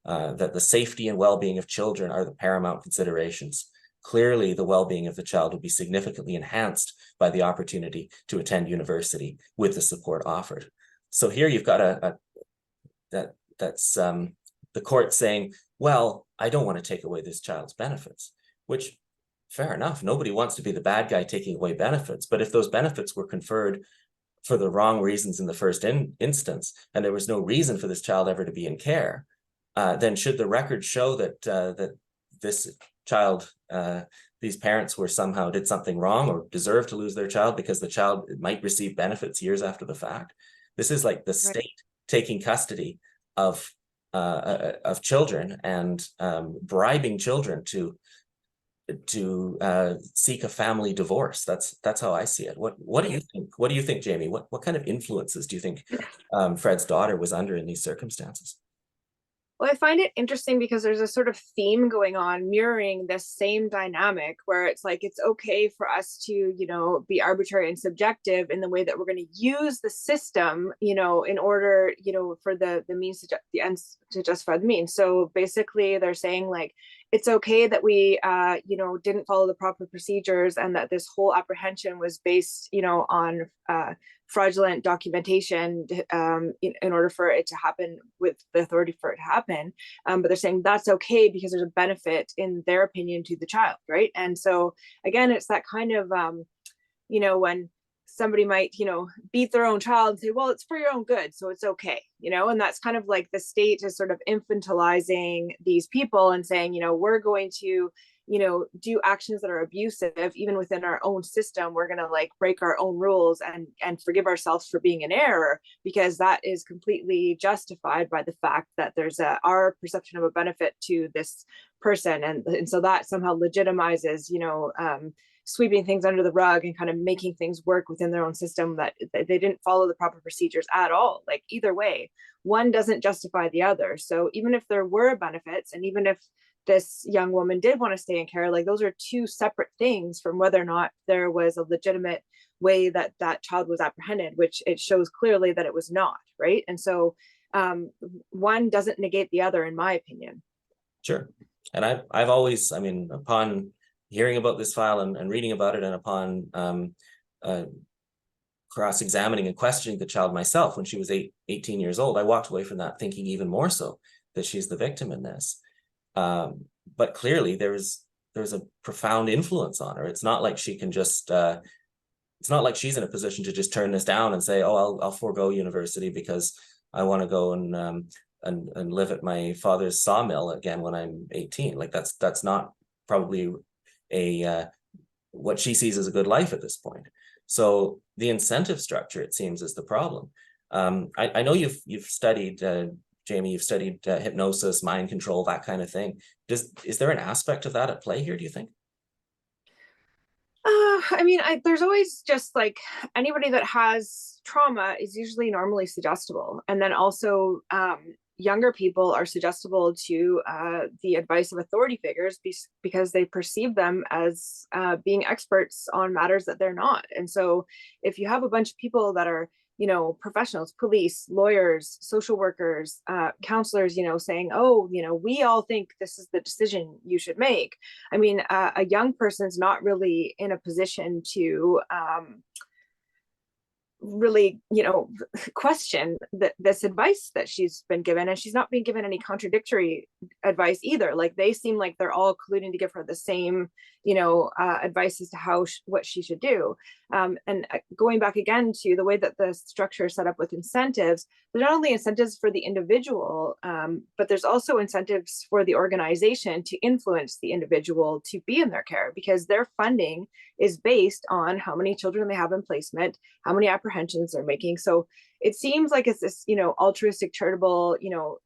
that the safety and well-being of children are the paramount considerations. Clearly, the well-being of the child would be significantly enhanced by the opportunity to attend university with the support offered. So here you've got that's the court saying, well, I don't want to take away this child's benefits, which, fair enough, nobody wants to be the bad guy taking away benefits. But if those benefits were conferred for the wrong reasons in the first instance, and there was no reason for this child ever to be in care, then should the record show that that this child, these parents were somehow did something wrong or deserve to lose their child because the child might receive benefits years after the fact? This is like the state taking custody of children and bribing children to seek a family divorce. That's how I see it. What do you think? What do you think, Jamie? What kind of influences do you think Fred's daughter was under in these circumstances? Well, I find it interesting because there's a sort of theme going on mirroring this same dynamic where it's like it's okay for us to, you know, be arbitrary and subjective in the way that we're going to use the system, you know, in order, you know, for the means to the ends to justify the means. So basically they're saying like it's okay that we you know, didn't follow the proper procedures and that this whole apprehension was based, you know, on fraudulent documentation in order for it to happen, with the authority for it to happen. But they're saying that's okay because there's a benefit in their opinion to the child, right? And so again, it's that kind of you know, when somebody might, you know, beat their own child and say, well, it's for your own good, so it's okay, you know. And that's kind of like the state is sort of infantilizing these people and saying, you know, we're going to, you know, do actions that are abusive even within our own system. We're going to like break our own rules and forgive ourselves for being in error because that is completely justified by the fact that there's our perception of a benefit to this person, and so that somehow legitimizes, you know, sweeping things under the rug and kind of making things work within their own system that they didn't follow the proper procedures at all. Like either way, one doesn't justify the other. So even if there were benefits, and even if this young woman did want to stay in care, like those are two separate things from whether or not there was a legitimate way that that child was apprehended, which it shows clearly that it was not, right? And so one doesn't negate the other, in my opinion. Sure. And I've always, I mean, upon hearing about this file and reading about it, and upon cross-examining and questioning the child myself when she was 18 years old, I walked away from that thinking even more so that she's the victim in this. But clearly there's a profound influence on her. It's not like she can just, it's not like she's in a position to just turn this down and say, oh, I'll forego university because I want to go and live at my father's sawmill again when I'm 18. Like that's not probably what she sees as a good life at this point. So the incentive structure, it seems, is the problem. I know you've studied, Jamie, you've studied hypnosis, mind control, that kind of thing. Is there an aspect of that at play here, do you think? I mean, there's always just like anybody that has trauma is usually normally suggestible. And then also younger people are suggestible to the advice of authority figures because they perceive them as being experts on matters that they're not. And so if you have a bunch of people that are, you know, professionals, police, lawyers, social workers, counselors, you know, saying, oh, you know, we all think this is the decision you should make. I mean, a young person's not really in a position to really, you know, question this advice that she's been given, and she's not being given any contradictory advice either. Like they seem like they're all colluding to give her the same, you know, advice as to how what she should do. And going back again to the way that the structure is set up with incentives, there's not only incentives for the individual, but there's also incentives for the organization to influence the individual to be in their care, because their funding is based on how many children they have in placement, how many apprehensions they're making. So it seems like it's this, you know, altruistic, charitable, you know,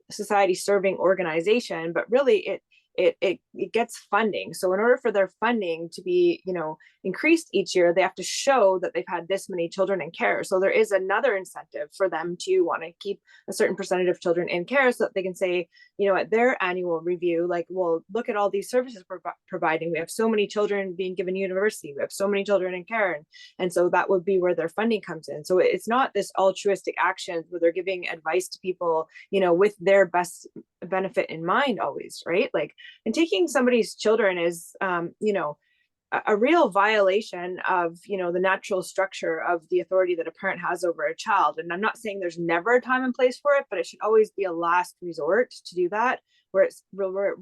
society serving organization, but really it gets funding. So in order for their funding to be, increased each year, they have to show that they've had this many children in care. So there is another incentive for them to want to keep a certain percentage of children in care, so that they can say, at their annual review, like, well, look at all these services we're providing. We have so many children being given university. We have so many children in care. And so that would be where their funding comes in. So it's not this altruistic action where they're giving advice to people, with their best benefit in mind always, right? Like, and taking somebody's children is, a real violation of, the natural structure of the authority that a parent has over a child. And I'm not saying there's never a time and place for it, but it should always be a last resort to do that, where it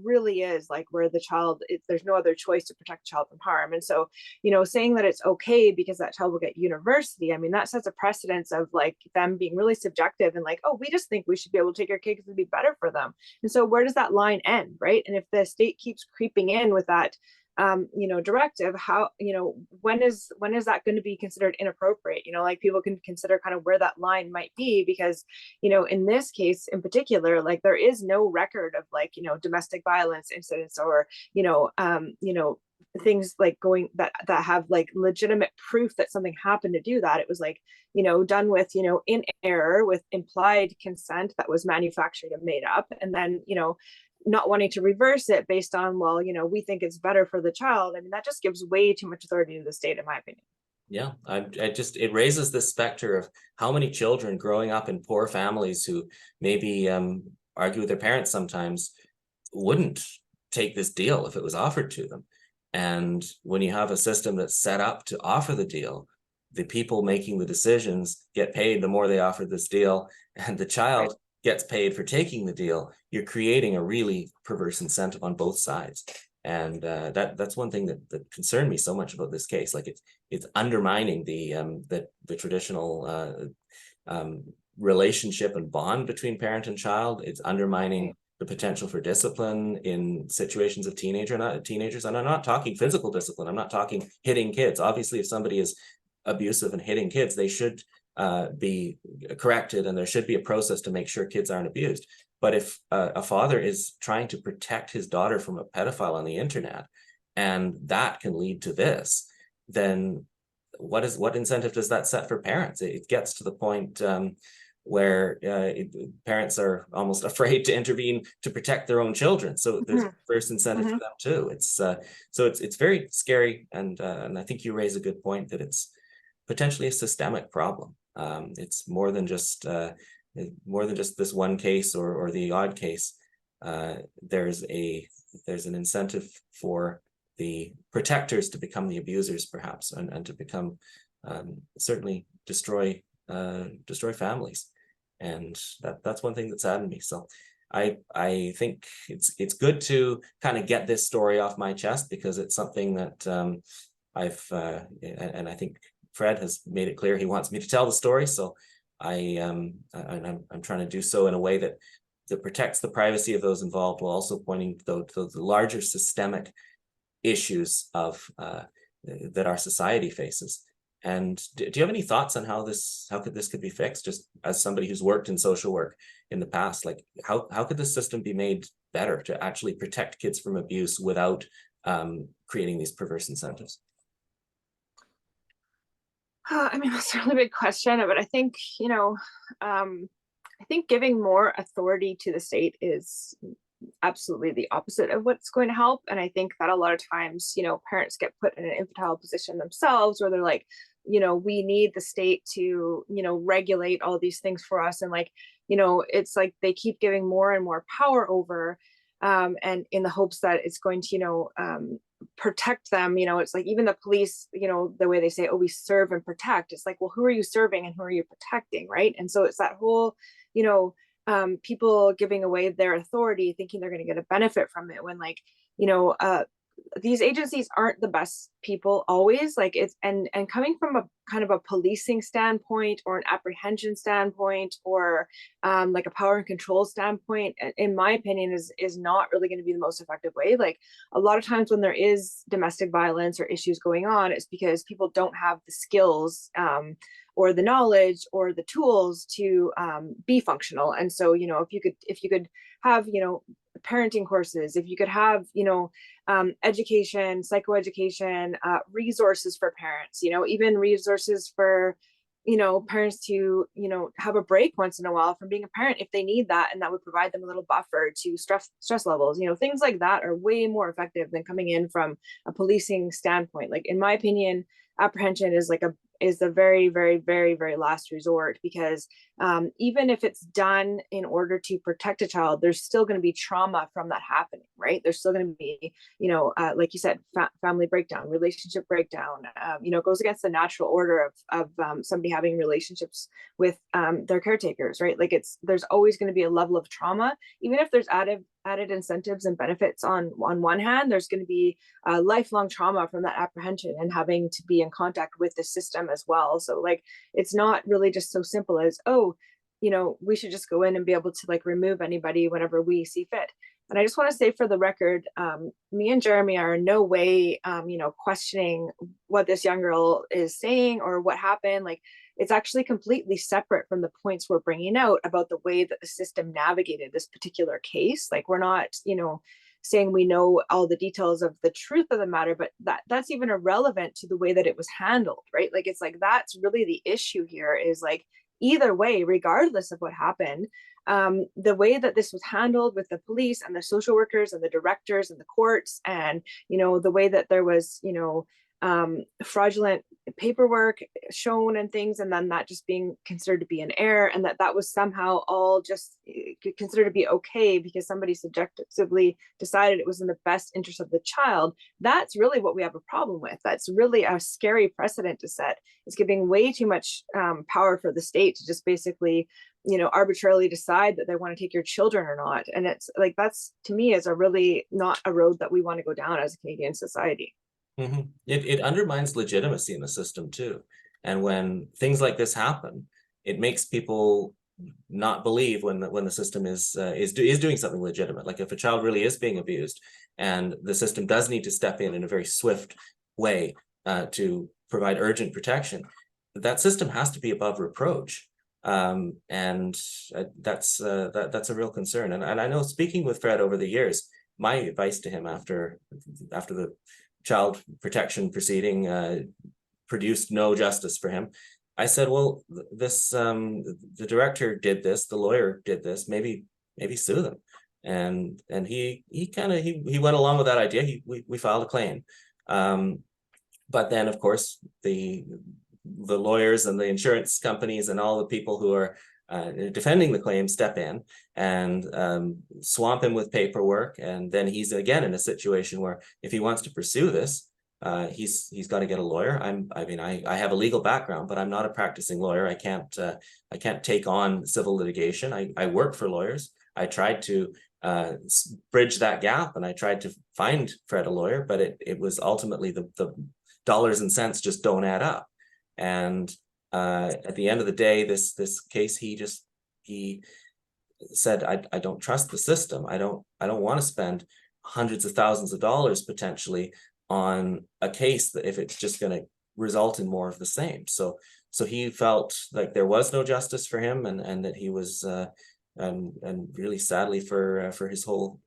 really is like where the child, there's no other choice to protect the child from harm. And so, saying that it's okay because that child will get university, I mean, that sets a precedence of like them being really subjective and like, oh, we just think we should be able to take our kids to be better for them. And so where does that line end, right? And if the state keeps creeping in with that directive, how, when is that going to be considered inappropriate? Like, people can consider kind of where that line might be, because, in this case in particular, like, there is no record of like, domestic violence incidents or, things like going that have like legitimate proof that something happened to do that. It was like, done with, in error with implied consent that was manufactured and made up. And then, not wanting to reverse it based on, well, we think it's better for the child. I mean, that just gives way too much authority to the state, in my opinion. Yeah, it raises this specter of how many children growing up in poor families who maybe argue with their parents sometimes wouldn't take this deal if it was offered to them. And when you have a system that's set up to offer the deal, the people making the decisions get paid the more they offer this deal, and the child gets paid for taking the deal. You're creating a really perverse incentive on both sides. And that's one thing that concerned me so much about this case. Like, it's undermining the traditional relationship and bond between parent and child. It's undermining the potential for discipline in situations of teenagers. And I'm not talking physical discipline. I'm not talking hitting kids. Obviously, if somebody is abusive and hitting kids, they should be corrected, and there should be a process to make sure kids aren't abused. But if a father is trying to protect his daughter from a pedophile on the internet, and that can lead to this, then what incentive does that set for parents? It gets to the point where parents are almost afraid to intervene to protect their own children. So there's a first incentive for them too. It's very scary, and I think you raise a good point that it's potentially a systemic problem. It's more than just this one case or the odd case. There's an incentive for the protectors to become the abusers, perhaps, and to become certainly destroy families. And that's one thing that saddened me. So I think it's good to kind of get this story off my chest, because it's something that and I think Fred has made it clear he wants me to tell the story. So I'm trying to do so in a way that protects the privacy of those involved, while also pointing to the larger systemic issues of that our society faces. And do you have any thoughts on how this could be fixed? Just as somebody who's worked in social work in the past, like how could the system be made better to actually protect kids from abuse without creating these perverse incentives? I mean, that's a really big question, but I think, I think giving more authority to the state is absolutely the opposite of what's going to help. And I think that a lot of times, parents get put in an infantile position themselves, where they're like, we need the state to, regulate all these things for us. And like, it's like they keep giving more and more power over, and in the hopes that it's going to, protect them. It's like, even the police, the way they say, oh, we serve and protect. It's like, well, who are you serving and who are you protecting, right? And so it's that whole, people giving away their authority, thinking they're going to get a benefit from it, when like, these agencies aren't the best people always. Like, it's and coming from a kind of a policing standpoint, or an apprehension standpoint, or like a power and control standpoint, in my opinion, is not really going to be the most effective way. Like, a lot of times when there is domestic violence or issues going on, it's because people don't have the skills or the knowledge or the tools to be functional. And so, if you could have, parenting courses, if you could have, education, psychoeducation, resources for parents, even resources for, parents to, have a break once in a while from being a parent if they need that, and that would provide them a little buffer to stress levels. Things like that are way more effective than coming in from a policing standpoint. Like, in my opinion, apprehension is the very, very, very, very last resort, because even if it's done in order to protect a child, there's still going to be trauma from that happening, right? There's still going to be, like you said, family breakdown, relationship breakdown. It goes against the natural order of somebody having relationships with their caretakers, right? Like, there's always going to be a level of trauma, even if there's added incentives and benefits on one hand. There's going to be lifelong trauma from that apprehension and having to be in contact with the system as well. So, like, it's not really just so simple as, we should just go in and be able to, like, remove anybody whenever we see fit. And I just want to say, for the record, me and Jeremy are in no way, questioning what this young girl is saying or what happened. Like, it's actually completely separate from the points we're bringing out about the way that the system navigated this particular case. Like, we're not, saying we know all the details of the truth of the matter, but that's even irrelevant to the way that it was handled, right? Like, it's like, that's really the issue here, is like, either way, regardless of what happened, the way that this was handled with the police and the social workers and the directors and the courts, and the way that there was fraudulent paperwork shown and things, and then that just being considered to be an error, and that was somehow all just considered to be okay because somebody subjectively decided it was in the best interest of the child. That's really what we have a problem with. That's really a scary precedent to set. It's giving way too much power for the state to just basically arbitrarily decide that they want to take your children or not. And it's like, that's, to me, is a really not a road that we want to go down as a Canadian society. Mm-hmm. It undermines legitimacy in the system too. And when things like this happen, it makes people not believe when the system is doing something legitimate. Like, if a child really is being abused and the system does need to step in a very swift way to provide urgent protection, that system has to be above reproach. And that's a real concern. And I know, speaking with Fred over the years, my advice to him after the child protection proceeding produced no justice for him, I said, well, this the director did this, the lawyer did this, maybe sue them. And he went along with that idea. We filed a claim. But then, of course, the lawyers and the insurance companies and all the people who are defending the claim step in and swamp him with paperwork. And then he's again in a situation where, if he wants to pursue this, he's got to get a lawyer. I have a legal background, but I'm not a practicing lawyer. I can't take on civil litigation. I work for lawyers. I tried to bridge that gap, and I tried to find Fred a lawyer, but it was ultimately the dollars and cents just don't add up. And at the end of the day, this case, he said, I don't trust the system. I don't want to spend hundreds of thousands of dollars potentially on a case that, if it's just going to result in more of the same. So he felt like there was no justice for him, and that he was and really sadly for his whole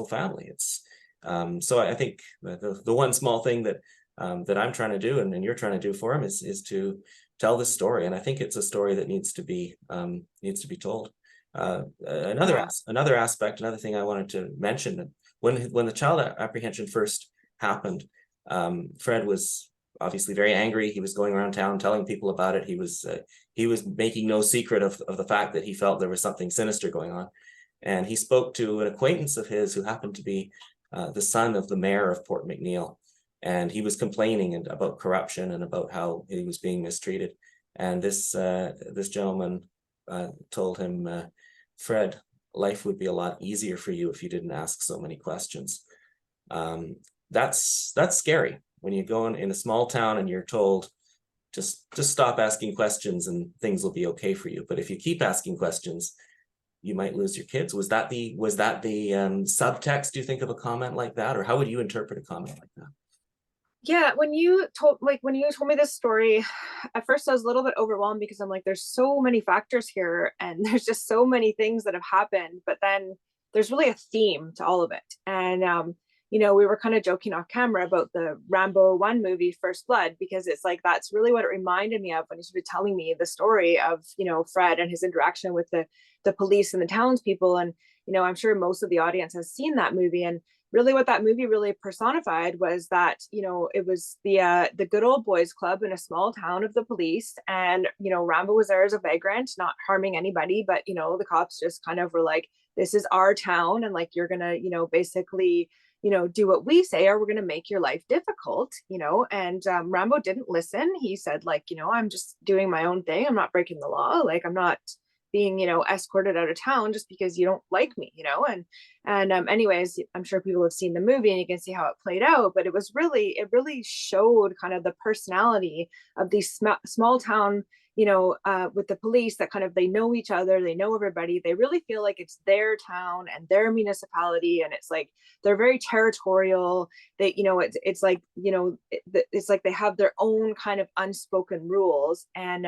family. It's so I think the one small thing that I'm trying to do, and you're trying to do for him, is to tell this story. And I think it's a story that needs to be told. Another aspect, another thing I wanted to mention, when the child apprehension first happened, Fred was obviously very angry. He was going around town telling people about it. He was making no secret of the fact that he felt there was something sinister going on. And he spoke to an acquaintance of his who happened to be the son of the mayor of Port McNeill. And he was complaining about corruption and about how he was being mistreated. And this gentleman told him, Fred, life would be a lot easier for you if you didn't ask so many questions. That's scary when you go in a small town and you're told, just stop asking questions and things will be okay for you. But if you keep asking questions, you might lose your kids. Was that the subtext, do you think, of a comment like that? Or how would you interpret a comment like that? Yeah, when you told me this story, at first I was a little bit overwhelmed, because I'm like, there's so many factors here and there's just so many things that have happened. But then there's really a theme to all of it. And you know, we were kind of joking off camera about the Rambo 1 movie, First Blood, because it's like that's really what it reminded me of when he started telling me the story of, you know, Fred and his interaction with the police and the townspeople. And, you know, I'm sure most of the audience has seen that movie. And really what that movie really personified was that, you know, it was the good old boys club in a small town of the police. And, you know, Rambo was there as a vagrant, not harming anybody, but, you know, the cops just kind of were like, this is our town, and like, you're gonna, you know, basically, you know, do what we say, or we're going to make your life difficult, you know. And Rambo didn't listen. He said, like, you know, I'm just doing my own thing. I'm not breaking the law. Like, I'm not being, you know, escorted out of town just because you don't like me, you know. And anyways, I'm sure people have seen the movie and you can see how it played out. But it really showed kind of the personality of these small town, you know, with the police, that kind of, they know each other, they know everybody, they really feel like it's their town and their municipality, and it's like they're very territorial. They, you know, it's like, you know, it's like they have their own kind of unspoken rules. And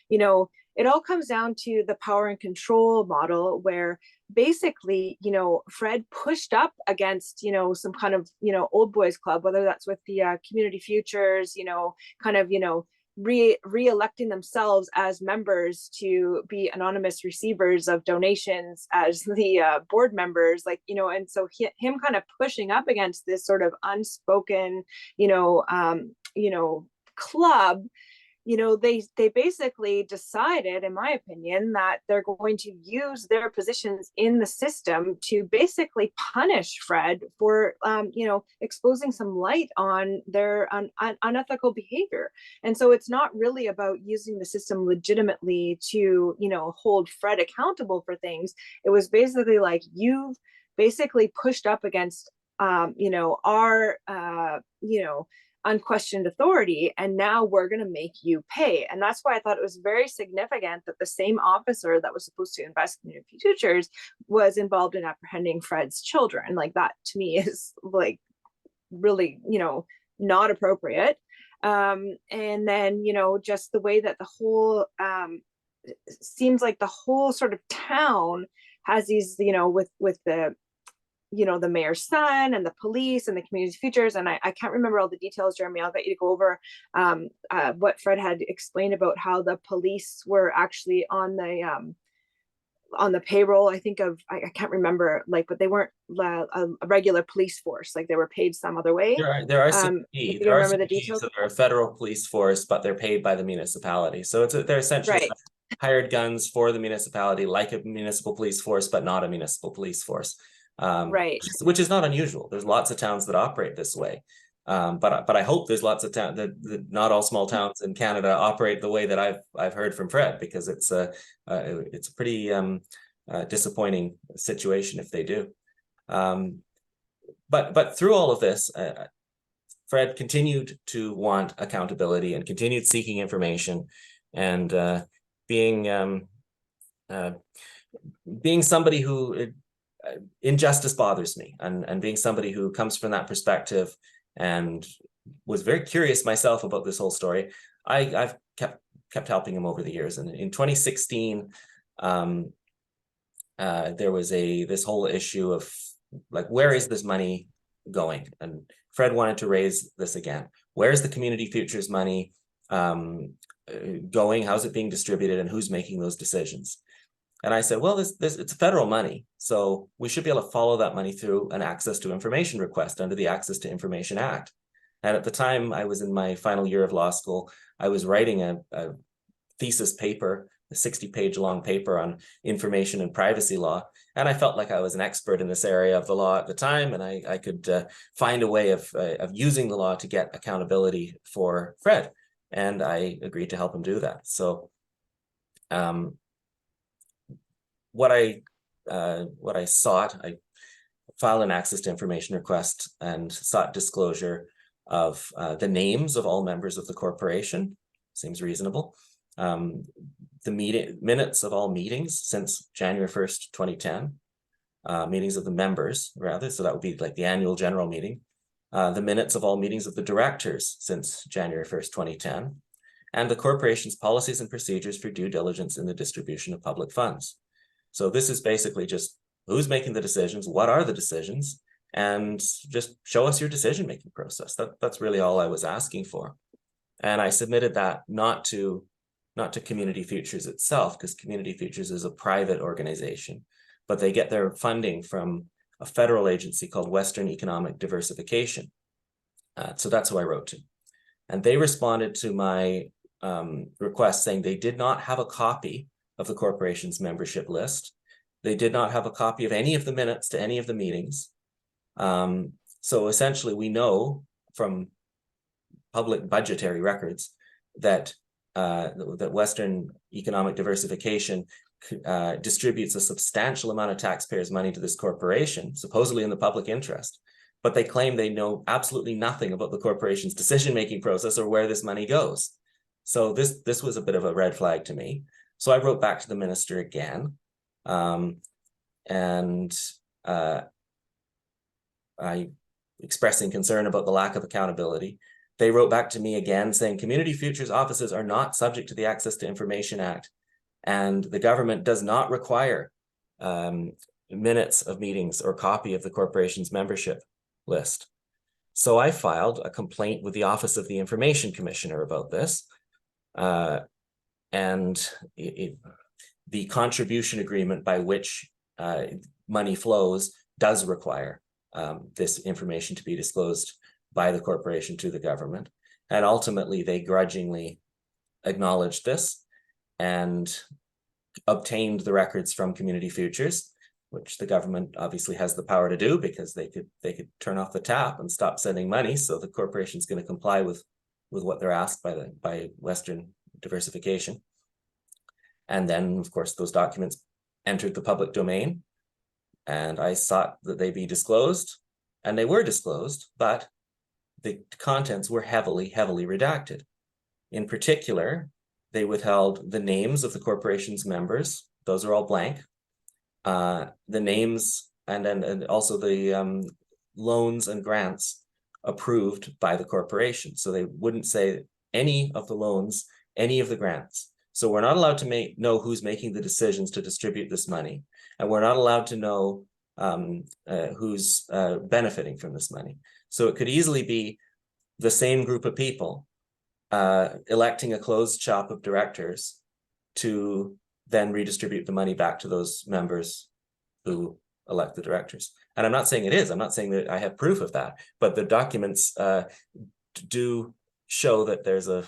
you know, it all comes down to the power and control model, where basically, you know, Fred pushed up against, you know, some kind of, you know, old boys club, whether that's with the community futures, you know, kind of, you know, re-electing themselves as members to be anonymous receivers of donations as the board members, like, you know. And so him kind of pushing up against this sort of unspoken, you know, club, you know, they basically decided, in my opinion, that they're going to use their positions in the system to basically punish Fred for, you know, exposing some light on their unethical behavior. And so it's not really about using the system legitimately to, you know, hold Fred accountable for things. It was basically like, you've basically pushed up against, you know, our, you know, unquestioned authority, and now we're going to make you pay. And that's why I thought it was very significant that the same officer that was supposed to invest in community futures was involved in apprehending Fred's children. Like, that to me is like really, you know, not appropriate. And then, you know, just the way that the whole seems like the whole sort of town has these, you know, with the, you know, the mayor's son and the police and the community futures. And I can't remember all the details, Jeremy. I'll get you to go over what Fred had explained about how the police were actually on the payroll. I think of, I can't remember, like, but they weren't a regular police force. Like, they were paid some other way. There are if you there are remember the CPs details. that are a federal police force, but they're paid by the municipality. So they're essentially Right. hired guns for the municipality, like a municipal police force, but not a municipal police force. Right. Which is not unusual. There's lots of towns that operate this way. But I hope there's lots of towns that not all small towns in Canada operate the way that I've heard from Fred, because it's a pretty disappointing situation if they do. But through all of this, Fred continued to want accountability and continued seeking information, and being somebody who injustice bothers me, and being somebody who comes from that perspective and was very curious myself about this whole story, I've kept helping him over the years. And in 2016, there was this whole issue of, like, where is this money going? And Fred wanted to raise this again. Where's the community futures money going? How's it being distributed, and who's making those decisions? And I said, well, it's federal money, so we should be able to follow that money through an access to information request under the Access to Information Act. And at the time, I was in my final year of law school. I was writing a thesis paper, a 60-page long paper on information and privacy law. And I felt like I was an expert in this area of the law at the time, and I could find a way of using the law to get accountability for Fred. And I agreed to help him do that. So what I sought, I filed an access to information request and sought disclosure of the names of all members of the corporation. Seems reasonable. The minutes of all meetings since January 1st, 2010, meetings of the members, rather, so that would be like the annual general meeting, the minutes of all meetings of the directors since January 1st, 2010, and the corporation's policies and procedures for due diligence in the distribution of public funds. So this is basically just who's making the decisions, what are the decisions, and just show us your decision-making process. That's really all I was asking for. And I submitted that not to Community Futures itself, because Community Futures is a private organization, but they get their funding from a federal agency called Western Economic Diversification. So that's who I wrote to. And they responded to my request saying they did not have a copy of the corporation's membership list. They did not have a copy of any of the minutes to any of the meetings. So essentially, we know from public budgetary records that that Western Economic Diversification distributes a substantial amount of taxpayers' money to this corporation, supposedly in the public interest, but they claim they know absolutely nothing about the corporation's decision-making process or where this money goes. So this was a bit of a red flag to me. So I wrote back to the minister again, and I expressing concern about the lack of accountability. They wrote back to me again saying Community Futures offices are not subject to the Access to Information Act, and the government does not require minutes of meetings or copy of the corporation's membership list. So I filed a complaint with the Office of the Information Commissioner about this, and the contribution agreement by which money flows does require this information to be disclosed by the corporation to the government. And ultimately, they grudgingly acknowledged this and obtained the records from Community Futures, which the government obviously has the power to do because they could turn off the tap and stop sending money. So the corporation's going to comply with what they're asked by Western Diversification. And then, of course, those documents entered the public domain, and I sought that they be disclosed, and they were disclosed, but the contents were heavily redacted. In particular, they withheld the names of the corporation's members. Those are all blank. The names and also the loans and grants approved by the corporation. So they wouldn't say any of the loans, any of the grants. So we're not allowed to know who's making the decisions to distribute this money. And we're not allowed to know who's benefiting from this money. So it could easily be the same group of people electing a closed shop of directors to then redistribute the money back to those members who elect the directors. And I'm not saying it is. I'm not saying that I have proof of that, but the documents do show that they're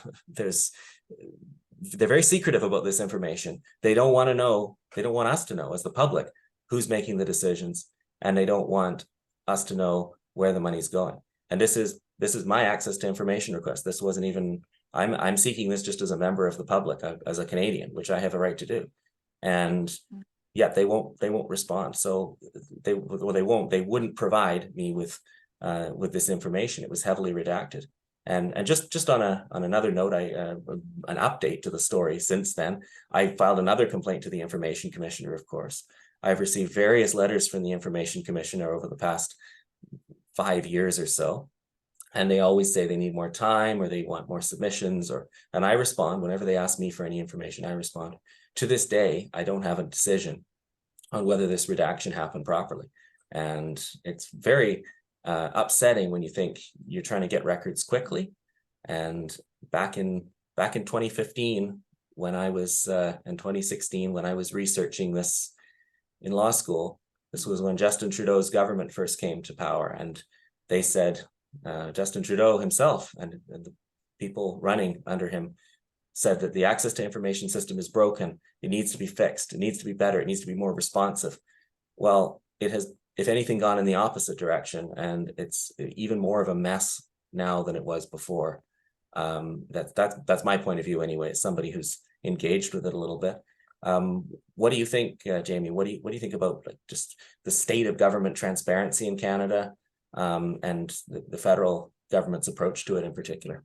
very secretive about this information. They don't want to know, they don't want us to know as the public who's making the decisions, and they don't want us to know where the money's going. And this is my access to information request. This wasn't even, I'm seeking this just as a member of the public, as a Canadian, which I have a right to do. And yet they won't respond. So they wouldn't provide me with this information. It was heavily redacted. And just on another note, an update to the story since then, I filed another complaint to the Information Commissioner, of course. I've received various letters from the Information Commissioner over the past 5 years or so, and they always say they need more time or they want more submissions, and I respond whenever they ask me for any information. I respond. To this day, I don't have a decision on whether this redaction happened properly, and it's very upsetting when you think you're trying to get records quickly. And back in 2015, when I was in 2016, when I was researching this in law school, this was when Justin Trudeau's government first came to power, and they said, Justin Trudeau himself and the people running under him said that the access to information system is broken. It needs to be fixed. It needs to be better. It needs to be more responsive. Well, it has, if anything, gone in the opposite direction, and it's even more of a mess now than it was before. That's my point of view anyway, as somebody who's engaged with it a little bit. What do you think, Jamie? What do you think about just the state of government transparency in Canada, and the federal government's approach to it in particular?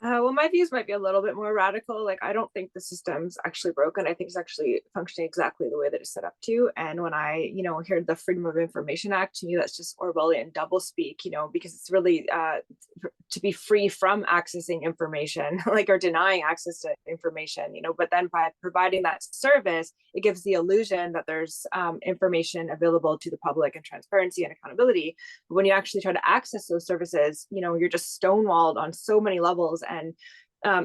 Well, my views might be a little bit more radical. Like, I don't think the system's actually broken. I think it's actually functioning exactly the way that it's set up to. And when I, hear the Freedom of Information Act, to me, that's just Orwellian doublespeak, because it's really to be free from accessing information, like, or denying access to information, but then by providing that service, it gives the illusion that there's information available to the public and transparency and accountability. But when you actually try to access those services, you're just stonewalled on so many levels. And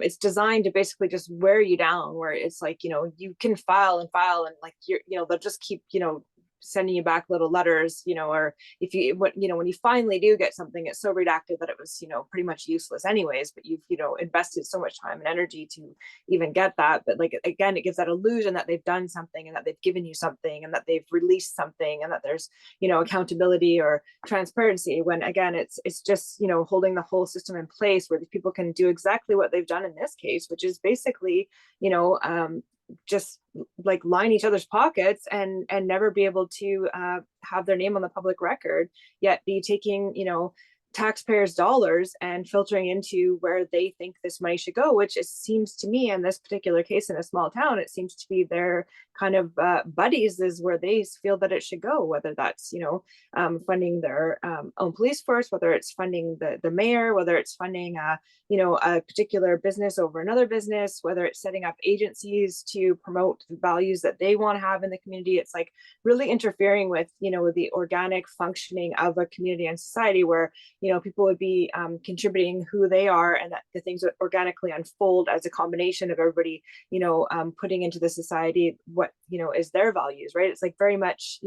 it's designed to basically just wear you down, where it's like, you can file and file, and like, they'll just keep, sending you back little letters, or if you, when you finally do get something, it's so redacted that it was, pretty much useless anyways, but you've, invested so much time and energy to even get that. But like, again, it gives that illusion that they've done something, and that they've given you something, and that they've released something, and that there's, accountability or transparency, when again, it's just, holding the whole system in place where these people can do exactly what they've done in this case, which is basically, just like line each other's pockets and never be able to have their name on the public record, yet be taking taxpayers' dollars and filtering into where they think this money should go, which seems to me, in this particular case in a small town, it seems to be their kind of buddies is where they feel that it should go, whether that's funding their own police force, whether it's funding the mayor, whether it's funding a particular business over another business, whether it's setting up agencies to promote the values that they want to have in the community. It's like really interfering with the organic functioning of a community and society, where people would be contributing who they are, and that the things would organically unfold as a combination of everybody putting into the society what is their values, right? It's like very much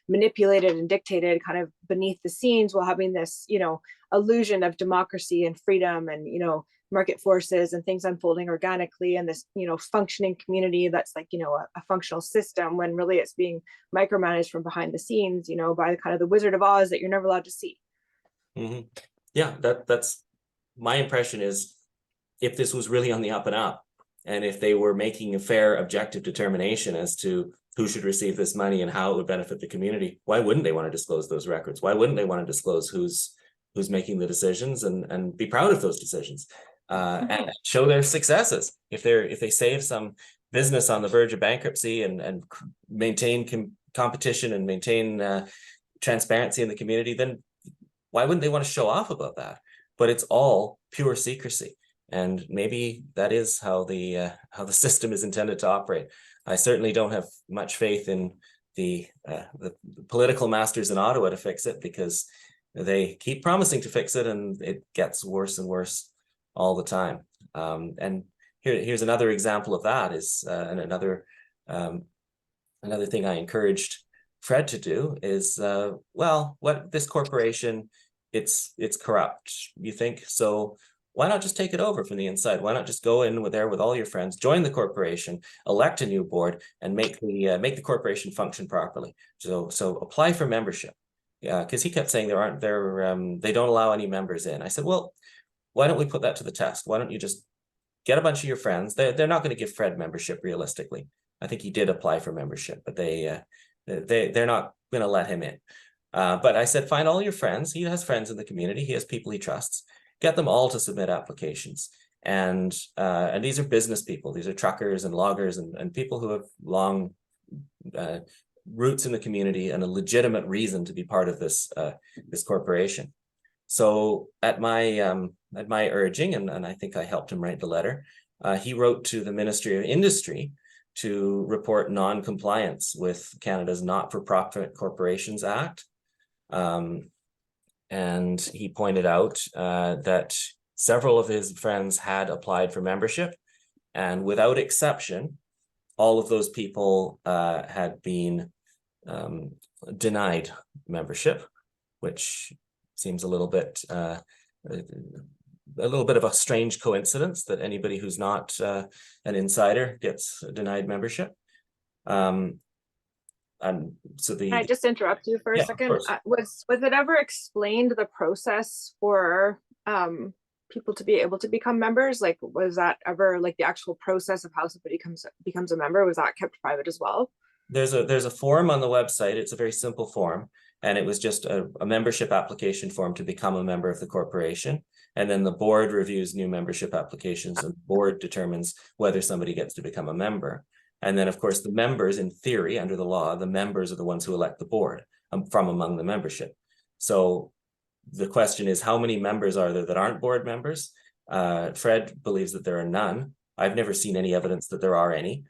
manipulated and dictated kind of beneath the scenes, while having this illusion of democracy and freedom and market forces and things unfolding organically, and this functioning community that's like a functional system, when really it's being micromanaged from behind the scenes by the kind of the Wizard of Oz that you're never allowed to see. Mm-hmm. Yeah, that's my impression is, if this was really on the up and up, and if they were making a fair, objective determination as to who should receive this money and how it would benefit the community, why wouldn't they want to disclose those records? Why wouldn't they want to disclose who's making the decisions, and be proud of those decisions, and show their successes? If they save some business on the verge of bankruptcy, and maintain competition and maintain transparency in the community, then why wouldn't they want to show off about that? But it's all pure secrecy. And maybe that is how the system is intended to operate. I certainly don't have much faith in the political masters in Ottawa to fix it, because they keep promising to fix it, and it gets worse and worse all the time. And here's another example of that is, and another thing I encouraged Fred to do is, well, what this corporation, it's corrupt, you think? So why not just take it over from the inside? Why not just go in there with all your friends, join the corporation, elect a new board, and make the corporation function properly? So apply for membership. Yeah, because he kept saying they don't allow any members in. I said, well, why don't we put that to the test? Why don't you just get a bunch of your friends? They're not going to give Fred membership realistically. I think he did apply for membership, but they're not going to let him in. But I said, find all your friends. He has friends in the community. He has people he trusts. Get them all to submit applications. And these are business people. These are truckers and loggers and people who have long roots in the community and a legitimate reason to be part of this corporation. So at my urging, and I think I helped him write the letter, he wrote to the Ministry of Industry to report non-compliance with Canada's Not-for-Profit Corporations Act. And he pointed out that several of his friends had applied for membership, and without exception, all of those people had been denied membership, which seems a little bit of a strange coincidence that anybody who's not an insider gets denied membership. So Can I just interrupt you for a second? Was it ever explained the process for people to be able to become members? Like, was that ever, like, the actual process of how somebody becomes a member, was that kept private as well? There's a form on the website. It's a very simple form, and it was just a membership application form to become a member of the corporation. And then the board reviews new membership applications, and the board determines whether somebody gets to become a member. And then, of course, the members, in theory, under the law, the members are the ones who elect the board from among the membership. So the question is, how many members are there that aren't board members? Fred believes that there are none. I've never seen any evidence that there are any.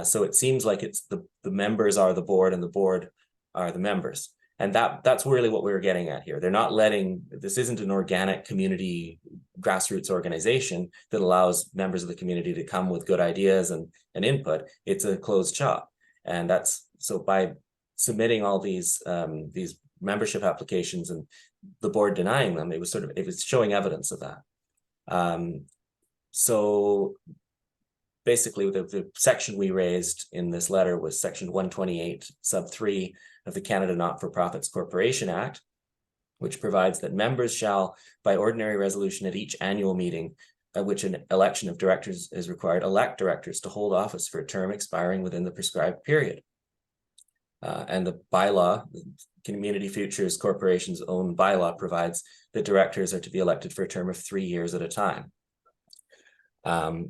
So it seems like it's the members are the board and the board are the members. And that's really what we were getting at here. They're not letting, this isn't an organic community grassroots organization that allows members of the community to come with good ideas and input. It's a closed shop. And that's, so by submitting all these membership applications and the board denying them, it was showing evidence of that. So basically the section we raised in this letter was section 128 sub 3 of the Canada Not-for-Profits Corporation Act, which provides that members shall, by ordinary resolution at each annual meeting at which an election of directors is required, elect directors to hold office for a term expiring within the prescribed period. And the bylaw, Community Futures Corporation's own bylaw, provides that directors are to be elected for a term of 3 years at a time.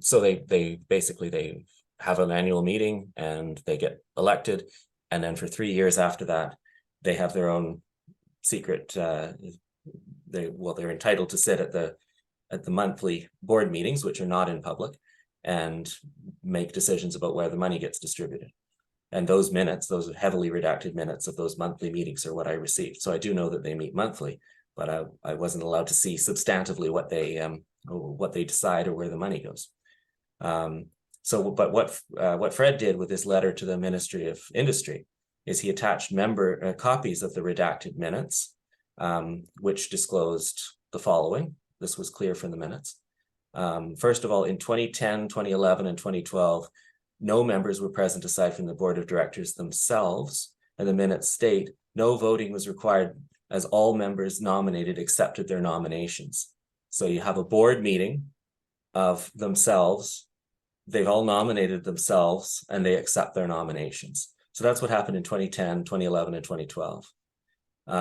So they basically have an annual meeting and they get elected, and then for 3 years after that, they have their own secret. They're entitled to sit at the monthly board meetings, which are not in public, and make decisions about where the money gets distributed. And those minutes, those heavily redacted minutes of those monthly meetings, are what I received. So I do know that they meet monthly, but I wasn't allowed to see substantively what they decide or where the money goes. But what Fred did with this letter to the Ministry of Industry is he attached copies of the redacted minutes, which disclosed the following. This was clear from the minutes. First of all, in 2010, 2011, and 2012, no members were present aside from the board of directors themselves, and the minutes state no voting was required as all members nominated accepted their nominations. So you have a board meeting of themselves, they've all nominated themselves, and they accept their nominations. So that's what happened in 2010, 2011, and 2012.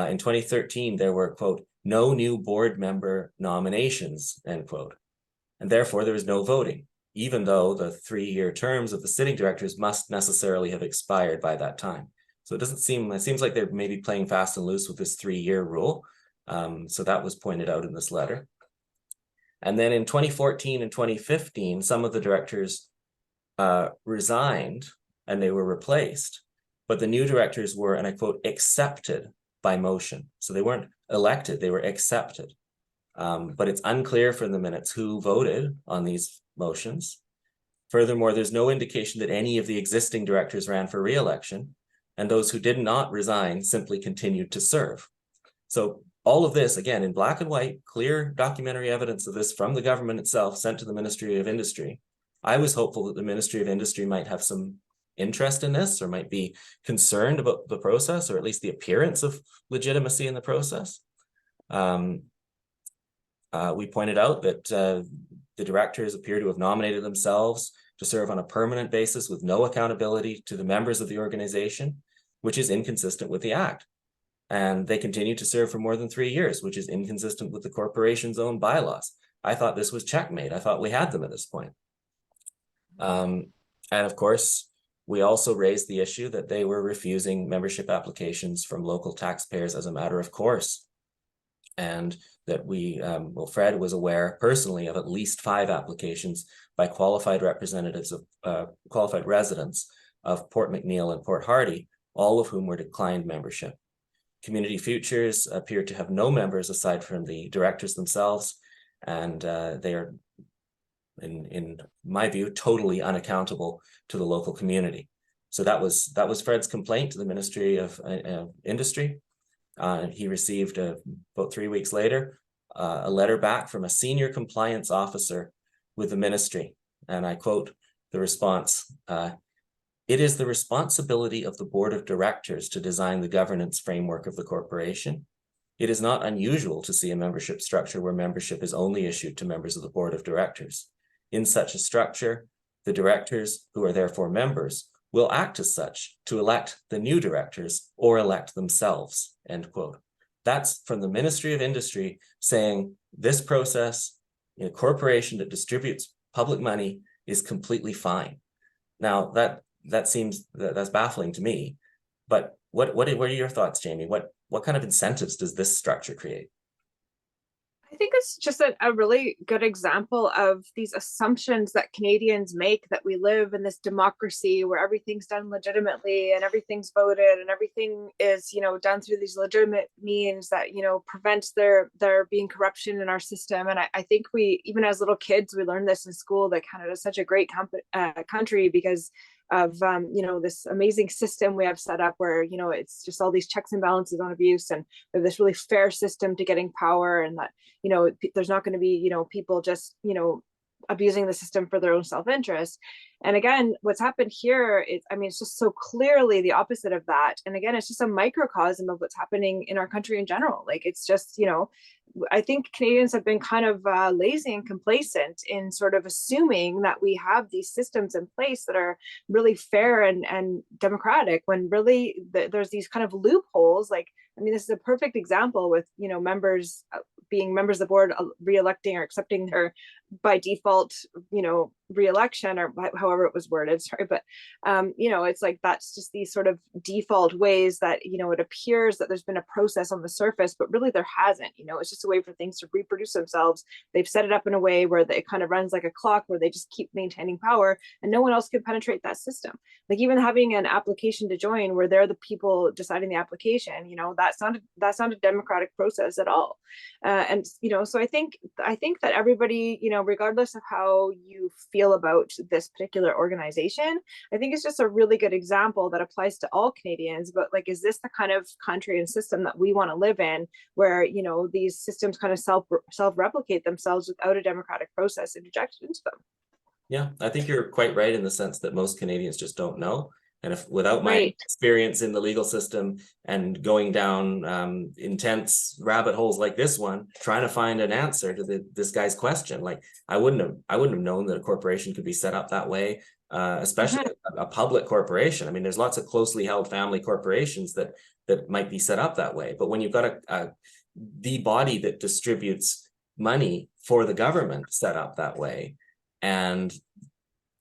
In 2013, there were, quote, no new board member nominations, end quote. And therefore, there was no voting, even though the 3-year terms of the sitting directors must necessarily have expired by that time. So it seems like they're maybe playing fast and loose with this 3-year rule. So that was pointed out in this letter. And then in 2014 and 2015, some of the directors resigned and they were replaced, but the new directors were, and I quote, accepted by motion. So they weren't elected, they were accepted. But it's unclear from the minutes who voted on these motions. Furthermore, there's no indication that any of the existing directors ran for re-election, and those who did not resign simply continued to serve. So all of this, again, in black and white, clear documentary evidence of this from the government itself sent to the Ministry of Industry. I was hopeful that the Ministry of Industry might have some interest in this, or might be concerned about the process, or at least the appearance of legitimacy in the process. We pointed out that the directors appear to have nominated themselves to serve on a permanent basis with no accountability to the members of the organization, which is inconsistent with the Act. And they continue to serve for more than 3 years, which is inconsistent with the corporation's own bylaws. I thought this was checkmate. I thought we had them at this point. And of course, we also raised the issue that they were refusing membership applications from local taxpayers as a matter of course. And that Fred was aware personally of at least 5 applications by qualified representatives of qualified residents of Port McNeill and Port Hardy, all of whom were declined membership. Community Futures appear to have no members aside from the directors themselves, and they are, in my view, totally unaccountable to the local community. So that was Fred's complaint to the Ministry of Industry. He received about 3 weeks later a letter back from a senior compliance officer with the ministry, and I quote the response. It is the responsibility of the board of directors to design the governance framework of the corporation. It is not unusual to see a membership structure where membership is only issued to members of the board of directors. In such a structure, the directors, who are therefore members, will act as such to elect the new directors or elect themselves, end quote. That's from the Ministry of Industry saying this process in a corporation that distributes public money is completely fine. Now that seems that's baffling to me. But what are your thoughts, Jamie? What kind of incentives does this structure create? I think it's just a really good example of these assumptions that Canadians make, that we live in this democracy where everything's done legitimately and everything's voted and everything is, done through these legitimate means that, prevents there being corruption in our system. And I think we, even as little kids, we learned this in school, that Canada is such a great country because of this amazing system we have set up where it's just all these checks and balances on abuse, and we have this really fair system to getting power, and that there's not going to be people just abusing the system for their own self-interest. And again, what's happened here is, it's just so clearly the opposite of that. And again, it's just a microcosm of what's happening in our country in general. Like, it's just, I think Canadians have been kind of lazy and complacent in sort of assuming that we have these systems in place that are really fair and democratic, when really there's these kind of loopholes. Like, this is a perfect example with, members being members of the board, re-electing or accepting their by default, re-election, or however it was worded, sorry. But, it's like, that's just these sort of default ways that, it appears that there's been a process on the surface, but really there hasn't. It's just a way for things to reproduce themselves. They've set it up in a way where it kind of runs like a clock, where they just keep maintaining power and no one else can penetrate that system. Like, even having an application to join where they're the people deciding the application, that's not a democratic process at all. And so I think that everybody, regardless of how you feel about this particular organization, I think it's just a really good example that applies to all Canadians. But like, is this the kind of country and system that we want to live in, where these systems kind of self-replicate themselves without a democratic process interjected into them? Yeah, I think you're quite right in the sense that most Canadians just don't know. And if without my Right. experience in the legal system and going down intense rabbit holes like this one, trying to find an answer to this guy's question, like I wouldn't have known that a corporation could be set up that way, especially a public corporation. There's lots of closely held family corporations that might be set up that way. But when you've got the body that distributes money for the government set up that way, and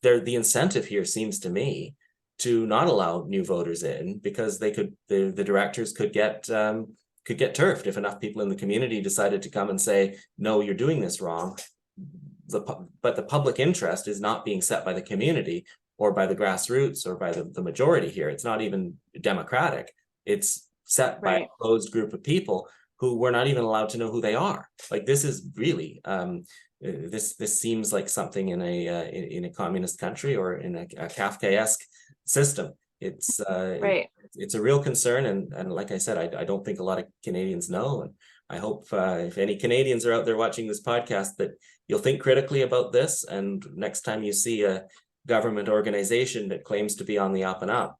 the incentive here seems to me to not allow new voters in, because the directors could get turfed if enough people in the community decided to come and say, no, you're doing this wrong. But the public interest is not being set by the community or by the grassroots or by the majority here. It's not even democratic. It's set by a closed group of people who we're not even allowed to know who they are. Like, this is really this seems like something in a communist country or in a Kafkaesque system. It's it's a real concern, and like I said, I don't think a lot of Canadians know, and I hope if any Canadians are out there watching this podcast, that you'll think critically about this, and next time you see a government organization that claims to be on the up and up,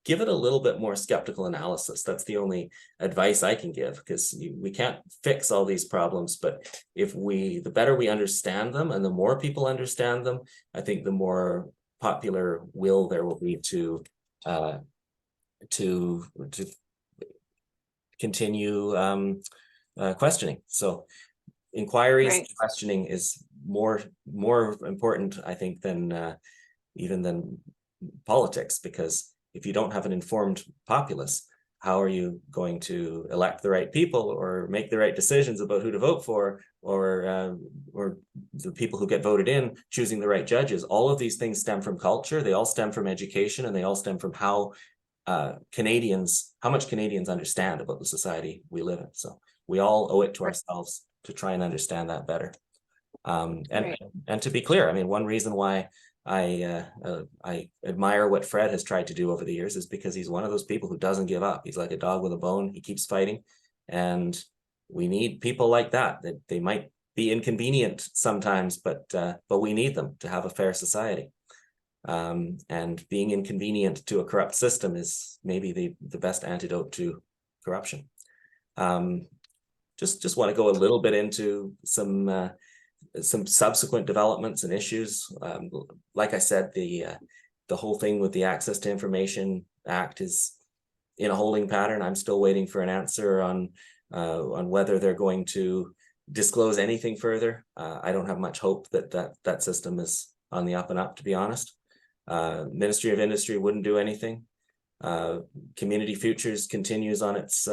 give it a little bit more skeptical analysis. That's the only advice I can give, because we can't fix all these problems, but the better we understand them and the more people understand them, I think the more popular will there will be to continue questioning. So inquiries, questioning is more important, I think, than even than politics, because if you don't have an informed populace, how are you going to elect the right people or make the right decisions about who to vote for, or the people who get voted in choosing the right judges? All of these things stem from culture. They all stem from education, and they all stem from how much Canadians understand about the society we live in. So we all owe it to ourselves to try and understand that better. And to be clear, one reason why I admire what Fred has tried to do over the years is because he's one of those people who doesn't give up. He's like a dog with a bone. He keeps fighting, and we need people like that they might be inconvenient sometimes, but we need them to have a fair society. And being inconvenient to a corrupt system is maybe the best antidote to corruption. Just want to go a little bit into some subsequent developments and issues. Like I said, the whole thing with the Access to Information Act is in a holding pattern. I'm still waiting for an answer on whether they're going to disclose anything further. I don't have much hope that system is on the up and up, to be honest. Ministry of Industry wouldn't do anything. Community Futures continues on its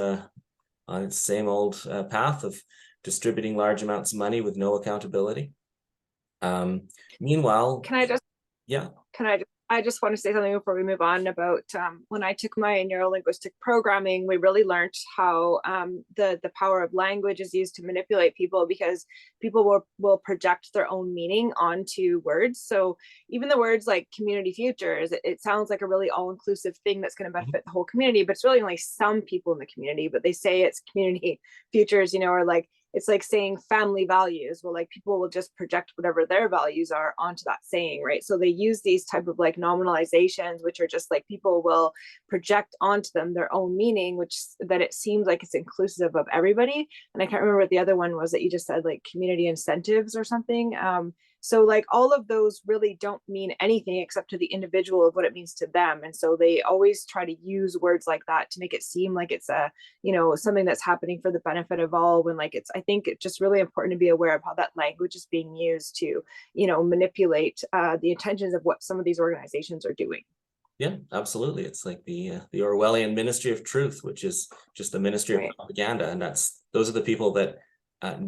same old path of distributing large amounts of money with no accountability. Meanwhile, Can I just yeah, I just want to say something before we move on about when I took my neurolinguistic programming, we really learned how the power of language is used to manipulate people, because people will project their own meaning onto words. So even the words like community futures, it sounds like a really all-inclusive thing that's going to benefit the whole community, but it's really only some people in the community. But they say it's community futures, or like it's like saying family values. Well, like people will just project whatever their values are onto that saying, right? So they use these type of like nominalizations, which are just like people will project onto them their own meaning, which that it seems like it's inclusive of everybody. And I can't remember what the other one was that you just said, like community incentives or something. So like all of those really don't mean anything except to the individual of what it means to them. And so they always try to use words like that to make it seem like it's something that's happening for the benefit of all, when like I think it's just really important to be aware of how that language is being used to, manipulate the intentions of what some of these organizations are doing. Yeah, absolutely. It's like the Orwellian Ministry of Truth, which is just the Ministry of Propaganda, and those are the people that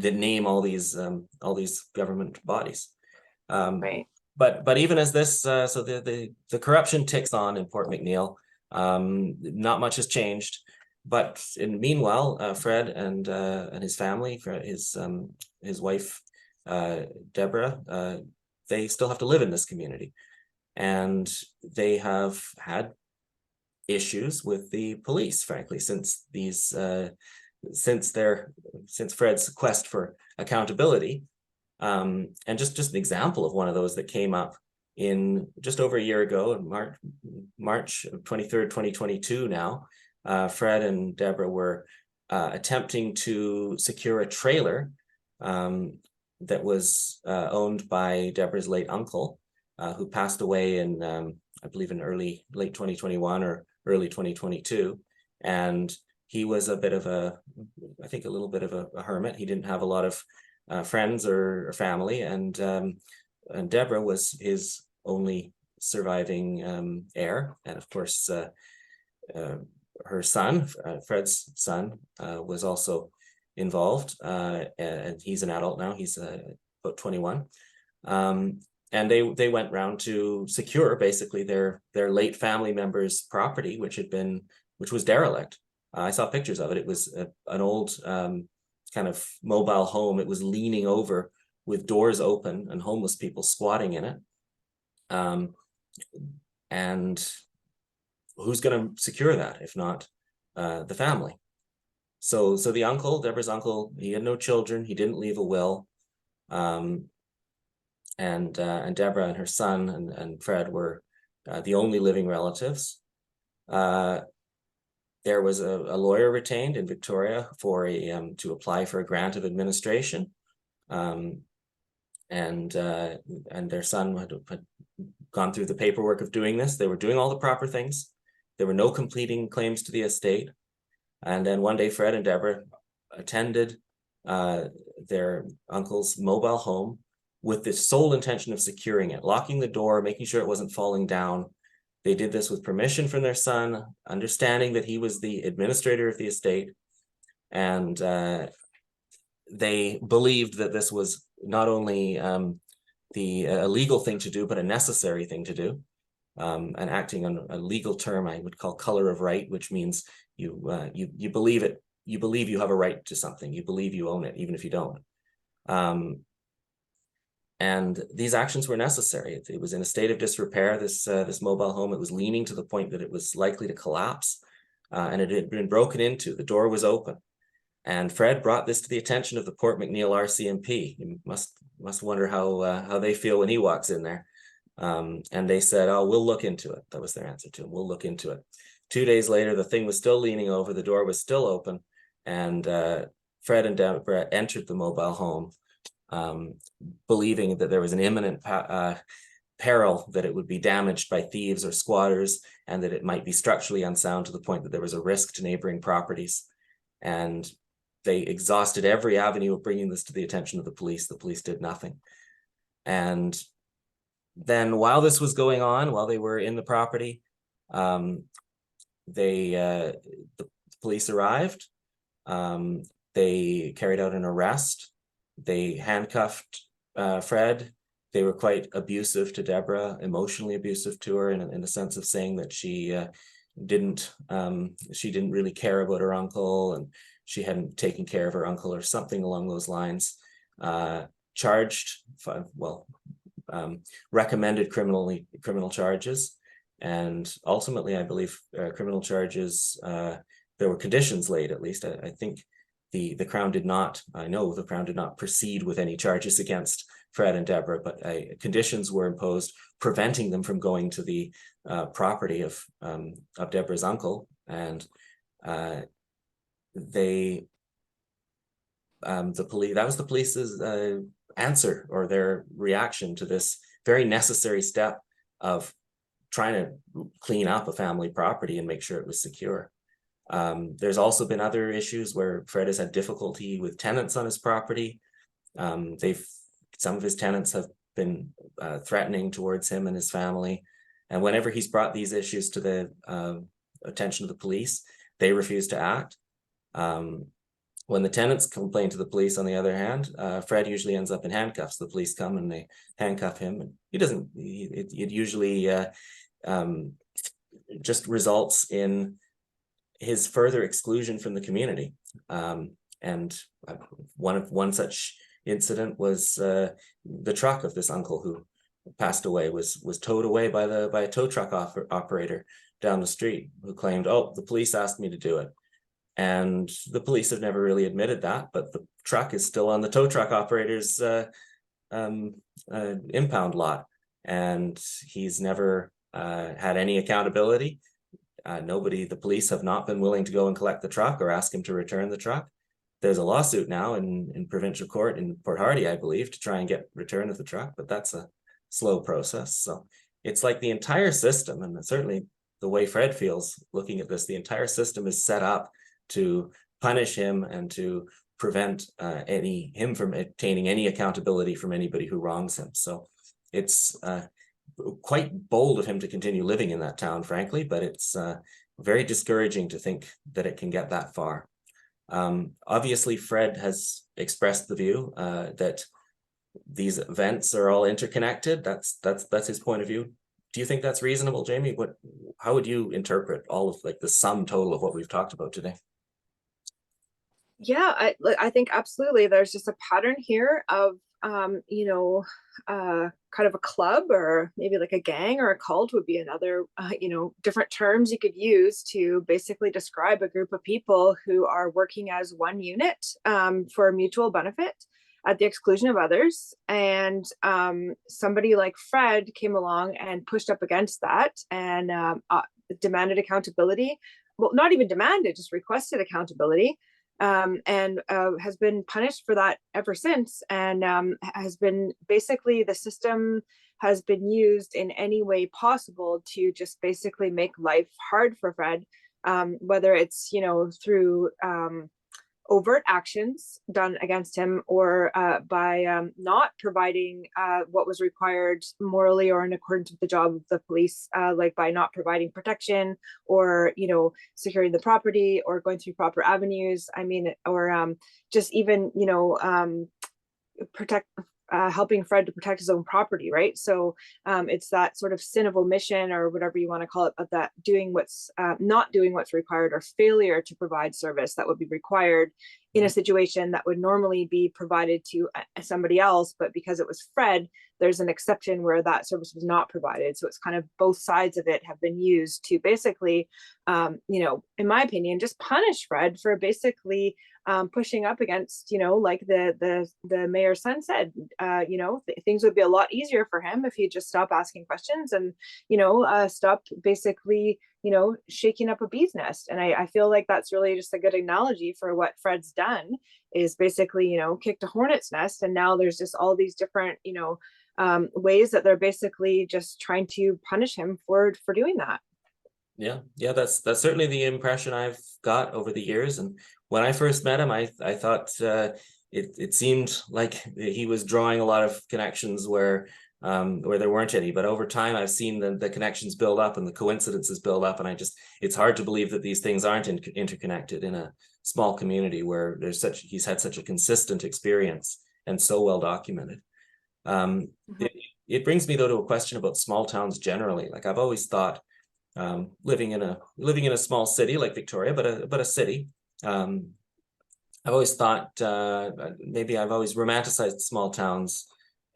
name all these government bodies. Right. But even as this, so the corruption ticks on in Port McNeill. Not much has changed, but meanwhile, Fred and his family, his wife Deborah, they still have to live in this community, and they have had issues with the police, frankly, since Fred's quest for accountability. And just an example of one of those that came up in just over a year ago, March 23rd, 2022 now, Fred and Deborah were attempting to secure a trailer that was owned by Deborah's late uncle, who passed away in, I believe, in late 2021 or early 2022. And he was a little bit of a hermit. He didn't have a lot of friends or family, and Deborah was his only surviving heir, and of course her son, Fred's son, was also involved, and he's an adult now. He's about 21, and they went round to secure basically their late family member's property, which was derelict. I saw pictures of it. It was an old kind of mobile home. It was leaning over with doors open and homeless people squatting in it. And who's going to secure that if not the family? So the uncle, Deborah's uncle, he had no children. He didn't leave a will. And Deborah and her son and Fred were the only living relatives. There was a lawyer retained in Victoria to apply for a grant of administration, and their son had gone through the paperwork of doing this. They were doing all the proper things. There were no completing claims to the estate. And then one day, Fred and Deborah attended their uncle's mobile home with the sole intention of securing it, locking the door, making sure it wasn't falling down. They did this with permission from their son, understanding that he was the administrator of the estate. And they believed that this was not only the legal thing to do, but a necessary thing to do. And acting on a legal term I would call color of right, which means you believe it. You believe you have a right to something. You believe you own it, even if you don't. And these actions were necessary. It was in a state of disrepair, this mobile home. It was leaning to the point that it was likely to collapse, and it had been broken into. The door was open. And Fred brought this to the attention of the Port McNeill RCMP. You must wonder how they feel when he walks in there. And they said, "Oh, we'll look into it." That was their answer to him. "We'll look into it." 2 days later, the thing was still leaning over. The door was still open. And Fred and Deborah entered the mobile home, believing that there was an imminent peril that it would be damaged by thieves or squatters, and that it might be structurally unsound to the point that there was a risk to neighboring properties. And they exhausted every avenue of bringing this to the attention of the police. The police did nothing. And then while this was going on, while they were in the property, the police arrived. They carried out an arrest. They handcuffed Fred. They were quite abusive to Deborah, emotionally abusive to her, in the sense of saying that she didn't really care about her uncle, and she hadn't taken care of her uncle or something along those lines. Recommended criminal charges, and ultimately, I believe, criminal charges. There were conditions laid, at least. I think the Crown did not. I know the Crown did not proceed with any charges against Fred and Deborah, but conditions were imposed preventing them from going to the property of Deborah's uncle, and the police. That was the police's answer, or their reaction to this very necessary step of trying to clean up a family property and make sure it was secure. There's also been other issues where Fred has had difficulty with tenants on his property. Some of his tenants have been threatening towards him and his family. And whenever he's brought these issues to the attention of the police, they refuse to act. When the tenants complain to the police, on the other hand, Fred usually ends up in handcuffs. The police come and they handcuff him, and it usually just results in his further exclusion from the community. And one such incident was the truck of this uncle who passed away was towed away by a tow truck operator down the street, who claimed, "Oh, the police asked me to do it." And the police have never really admitted that, but the truck is still on the tow truck operator's impound lot, and he's never had any accountability. The police have not been willing to go and collect the truck or ask him to return the truck. There's a lawsuit now in provincial court in Port Hardy, I believe, to try and get return of the truck, but that's a slow process. So it's like the entire system, and certainly the way Fred feels looking at this, the entire system is set up to punish him and to prevent him from obtaining any accountability from anybody who wrongs him. So it's quite bold of him to continue living in that town, frankly, but it's very discouraging to think that it can get that far. Obviously, Fred has expressed the view that these events are all interconnected. That's his point of view. Do you think that's reasonable, Jamie? How would you interpret all of the sum total of what we've talked about today? Yeah, I think absolutely. There's just a pattern here of kind of a club, or maybe like a gang or a cult would be another, different terms you could use to basically describe a group of people who are working as one unit for mutual benefit at the exclusion of others. And somebody like Fred came along and pushed up against that and demanded accountability. Well, not even demanded, just requested accountability. And has been punished for that ever since, and has been basically, the system has been used in any way possible to just basically make life hard for Fred, whether it's through overt actions done against him, or by not providing what was required morally or in accordance with the job of the police, like by not providing protection, or securing the property, or going through proper avenues. I mean, or just even helping Fred to protect his own property, right? So it's that sort of sin of omission, or whatever you want to call it, but that not doing what's required, or failure to provide service that would be required in a situation that would normally be provided to somebody else, but because it was Fred, there's an exception where that service was not provided. So it's kind of both sides of it have been used to basically, in my opinion, just punish Fred for basically pushing up against, like the mayor's son said, things would be a lot easier for him if he just stopped asking questions and, stopped basically, shaking up a bee's nest. And I feel like that's really just a good analogy for what Fred's done, is basically, kicked a hornet's nest. And now there's just all these different, ways that they're basically just trying to punish him for doing that. Yeah, that's certainly the impression I've got over the years. And when I first met him, I thought it seemed like he was drawing a lot of connections where there weren't any. But over time, I've seen the connections build up and the coincidences build up, and it's hard to believe that these things aren't interconnected in a small community where he's had such a consistent experience and so well documented. It brings me though to a question about small towns generally. Like, I've always thought, living in a small city like Victoria, but a city. I've always thought maybe I've always romanticized small towns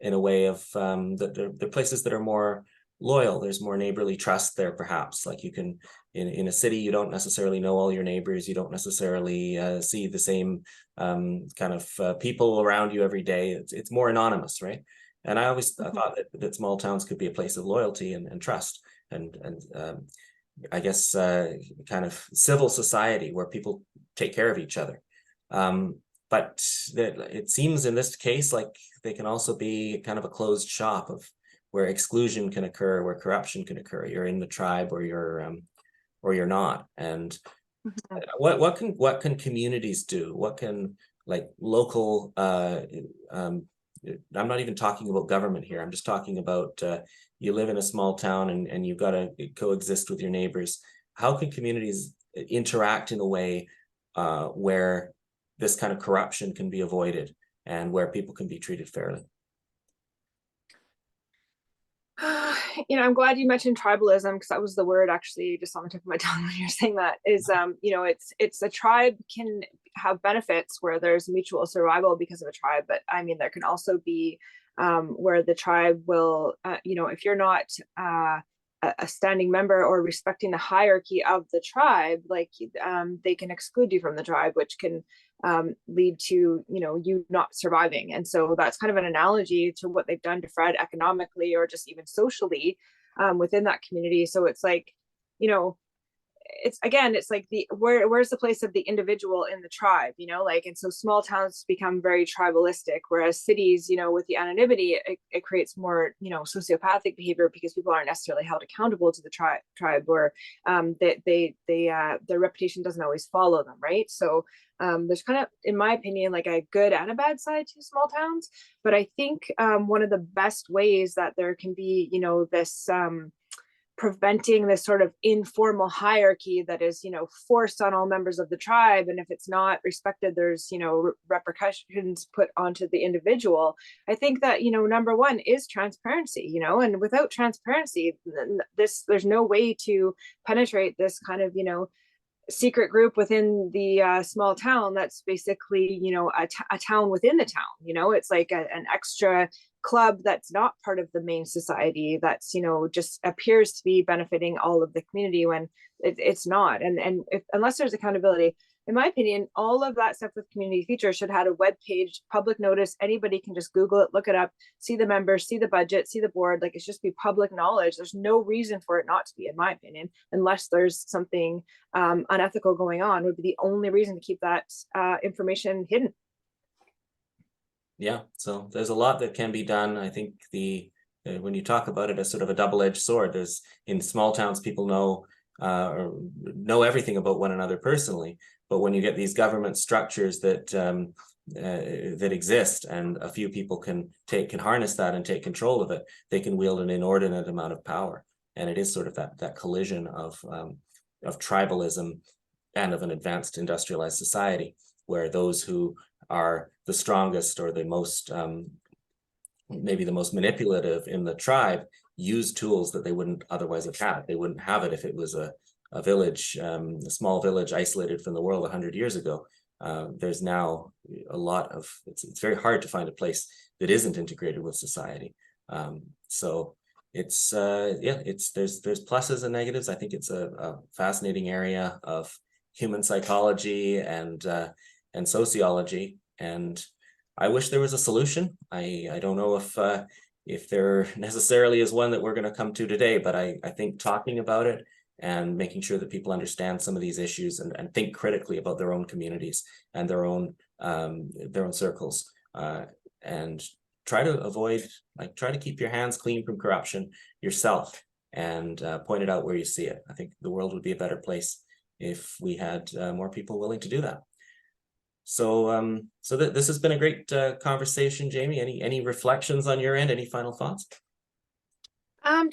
in a way of that they're places that are more loyal. There's more neighborly trust there, perhaps. Like, you can in a city, you don't necessarily know all your neighbors. You don't necessarily see the same kind of people around you every day. It's more anonymous, right? And I always thought that small towns could be a place of loyalty and trust. And I guess kind of civil society where people take care of each other. But it seems in this case like they can also be kind of a closed shop of where exclusion can occur, where corruption can occur. You're in the tribe or you're not. And what can communities do? What can, like, local I'm not even talking about government here. I'm just talking about you live in a small town and you've got to coexist with your neighbors. How can communities interact in a way where this kind of corruption can be avoided and where people can be treated fairly? I'm glad you mentioned tribalism, because that was the word actually just on the tip of my tongue when you're saying that. Is it's a tribe can have benefits where there's mutual survival because of a tribe, but I mean there can also be where the tribe will, if you're not a standing member or respecting the hierarchy of the tribe, like they can exclude you from the tribe, which can lead to you not surviving. And so that's kind of an analogy to what they've done to Fred economically or just even socially within that community. So it's like, it's like where's the place of the individual in the tribe, like, and so small towns become very tribalistic, whereas cities, with the anonymity, it creates more sociopathic behavior because people aren't necessarily held accountable to the tribe, or their reputation doesn't always follow them, right? So there's kind of, in my opinion, like a good and a bad side to small towns. But I think one of the best ways that there can be this preventing this sort of informal hierarchy that is forced on all members of the tribe, and if it's not respected, there's repercussions put onto the individual. I think that number one is transparency, and without transparency, there's no way to penetrate this kind of secret group within the small town that's basically a town within the town. It's like an extra club that's not part of the main society, that's just appears to be benefiting all of the community when it's not. And unless there's accountability, in my opinion, all of that stuff with community features should have a web page, public notice. Anybody can just Google it, look it up, see the members, see the budget, see the board. Like, it's just be public knowledge. There's no reason for it not to be, in my opinion, unless there's something unethical going on, would be the only reason to keep that information hidden. Yeah, so there's a lot that can be done. I think when you talk about it as sort of a double-edged sword, there's, in small towns, people know everything about one another personally, but when you get these government structures that exist, and a few people can harness that and take control of it, they can wield an inordinate amount of power. And it is sort of that collision of tribalism and of an advanced industrialized society, where those who are the strongest or the most maybe the most manipulative in the tribe use tools that they wouldn't otherwise have had. They wouldn't have it if it was a village, a small village isolated from the world 100 years ago. There's now a lot of, it's very hard to find a place that isn't integrated with society. So it's there's pluses and negatives. I think it's a fascinating area of human psychology, and and sociology. And I wish there was a solution. I don't know if there necessarily is one that we're going to come to today, but I think talking about it and making sure that people understand some of these issues and think critically about their own communities and their own circles, and try to avoid, try to keep your hands clean from corruption yourself, and point it out where you see it. I think the world would be a better place if we had more people willing to do that. So this has been a great conversation, Jamie. Any reflections on your end? Any final thoughts?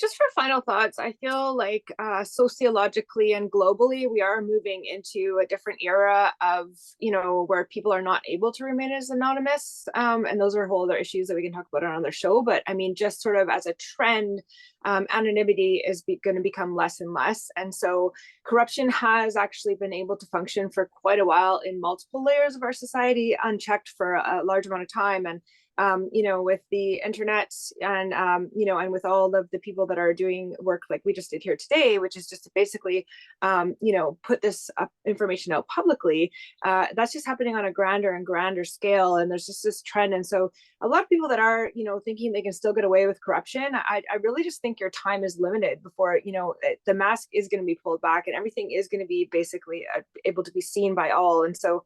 Just for final thoughts, I feel like sociologically and globally, we are moving into a different era of, where people are not able to remain as anonymous. And those are whole other issues that we can talk about on another show. But I mean, just sort of as a trend, anonymity is going to become less and less. And so corruption has actually been able to function for quite a while in multiple layers of our society, unchecked for a large amount of time. And with the internet and, and with all of the people that are doing work like we just did here today, which is just to basically, put this information out publicly, that's just happening on a grander and grander scale. And there's just this trend. And so a lot of people that are, thinking they can still get away with corruption, I really just think your time is limited before, the mask is going to be pulled back and everything is going to be basically able to be seen by all. And so,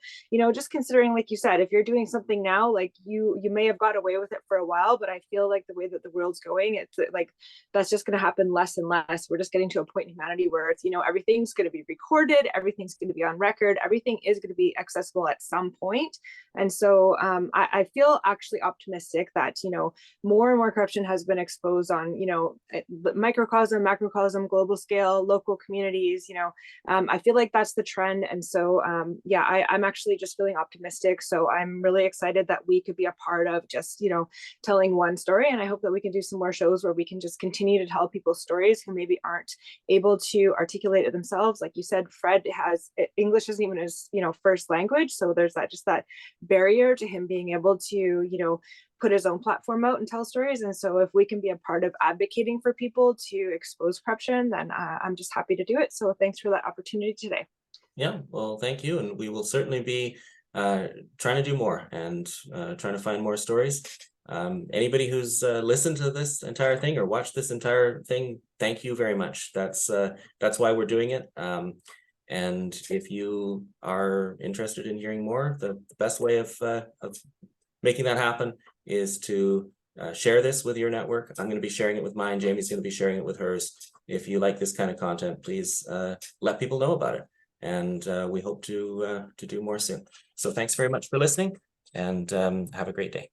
just considering, like you said, if you're doing something now, like you may have got away with it for a while, but I feel like the way that the world's going, it's like that's just going to happen less and less. We're just getting to a point in humanity where it's, everything's going to be recorded, everything's going to be on record, everything is going to be accessible at some point. And so I feel actually optimistic that, more and more corruption has been exposed on, microcosm, macrocosm, global scale, local communities. I feel like that's the trend. And so, I'm actually just feeling optimistic. So I'm really excited that we could be a part of just, telling one story. And I hope that we can do some more shows where we can just continue to tell people's stories who maybe aren't able to articulate it themselves. Like you said, Fred has English isn't even his, first language. So there's that barrier to him being able to, put his own platform out and tell stories. And so if we can be a part of advocating for people to expose corruption, then I'm just happy to do it. So thanks for that opportunity today. Yeah, well, thank you. And we will certainly be trying to do more and trying to find more stories. Anybody who's listened to this entire thing or watched this entire thing, thank you very much. That's why we're doing it. And if you are interested in hearing more, the best way of making that happen is to share this with your network. I'm going to be sharing it with mine. Jamie's going to be sharing it with hers. If you like this kind of content, please let people know about it. And we hope to do more soon. So thanks very much for listening, and have a great day.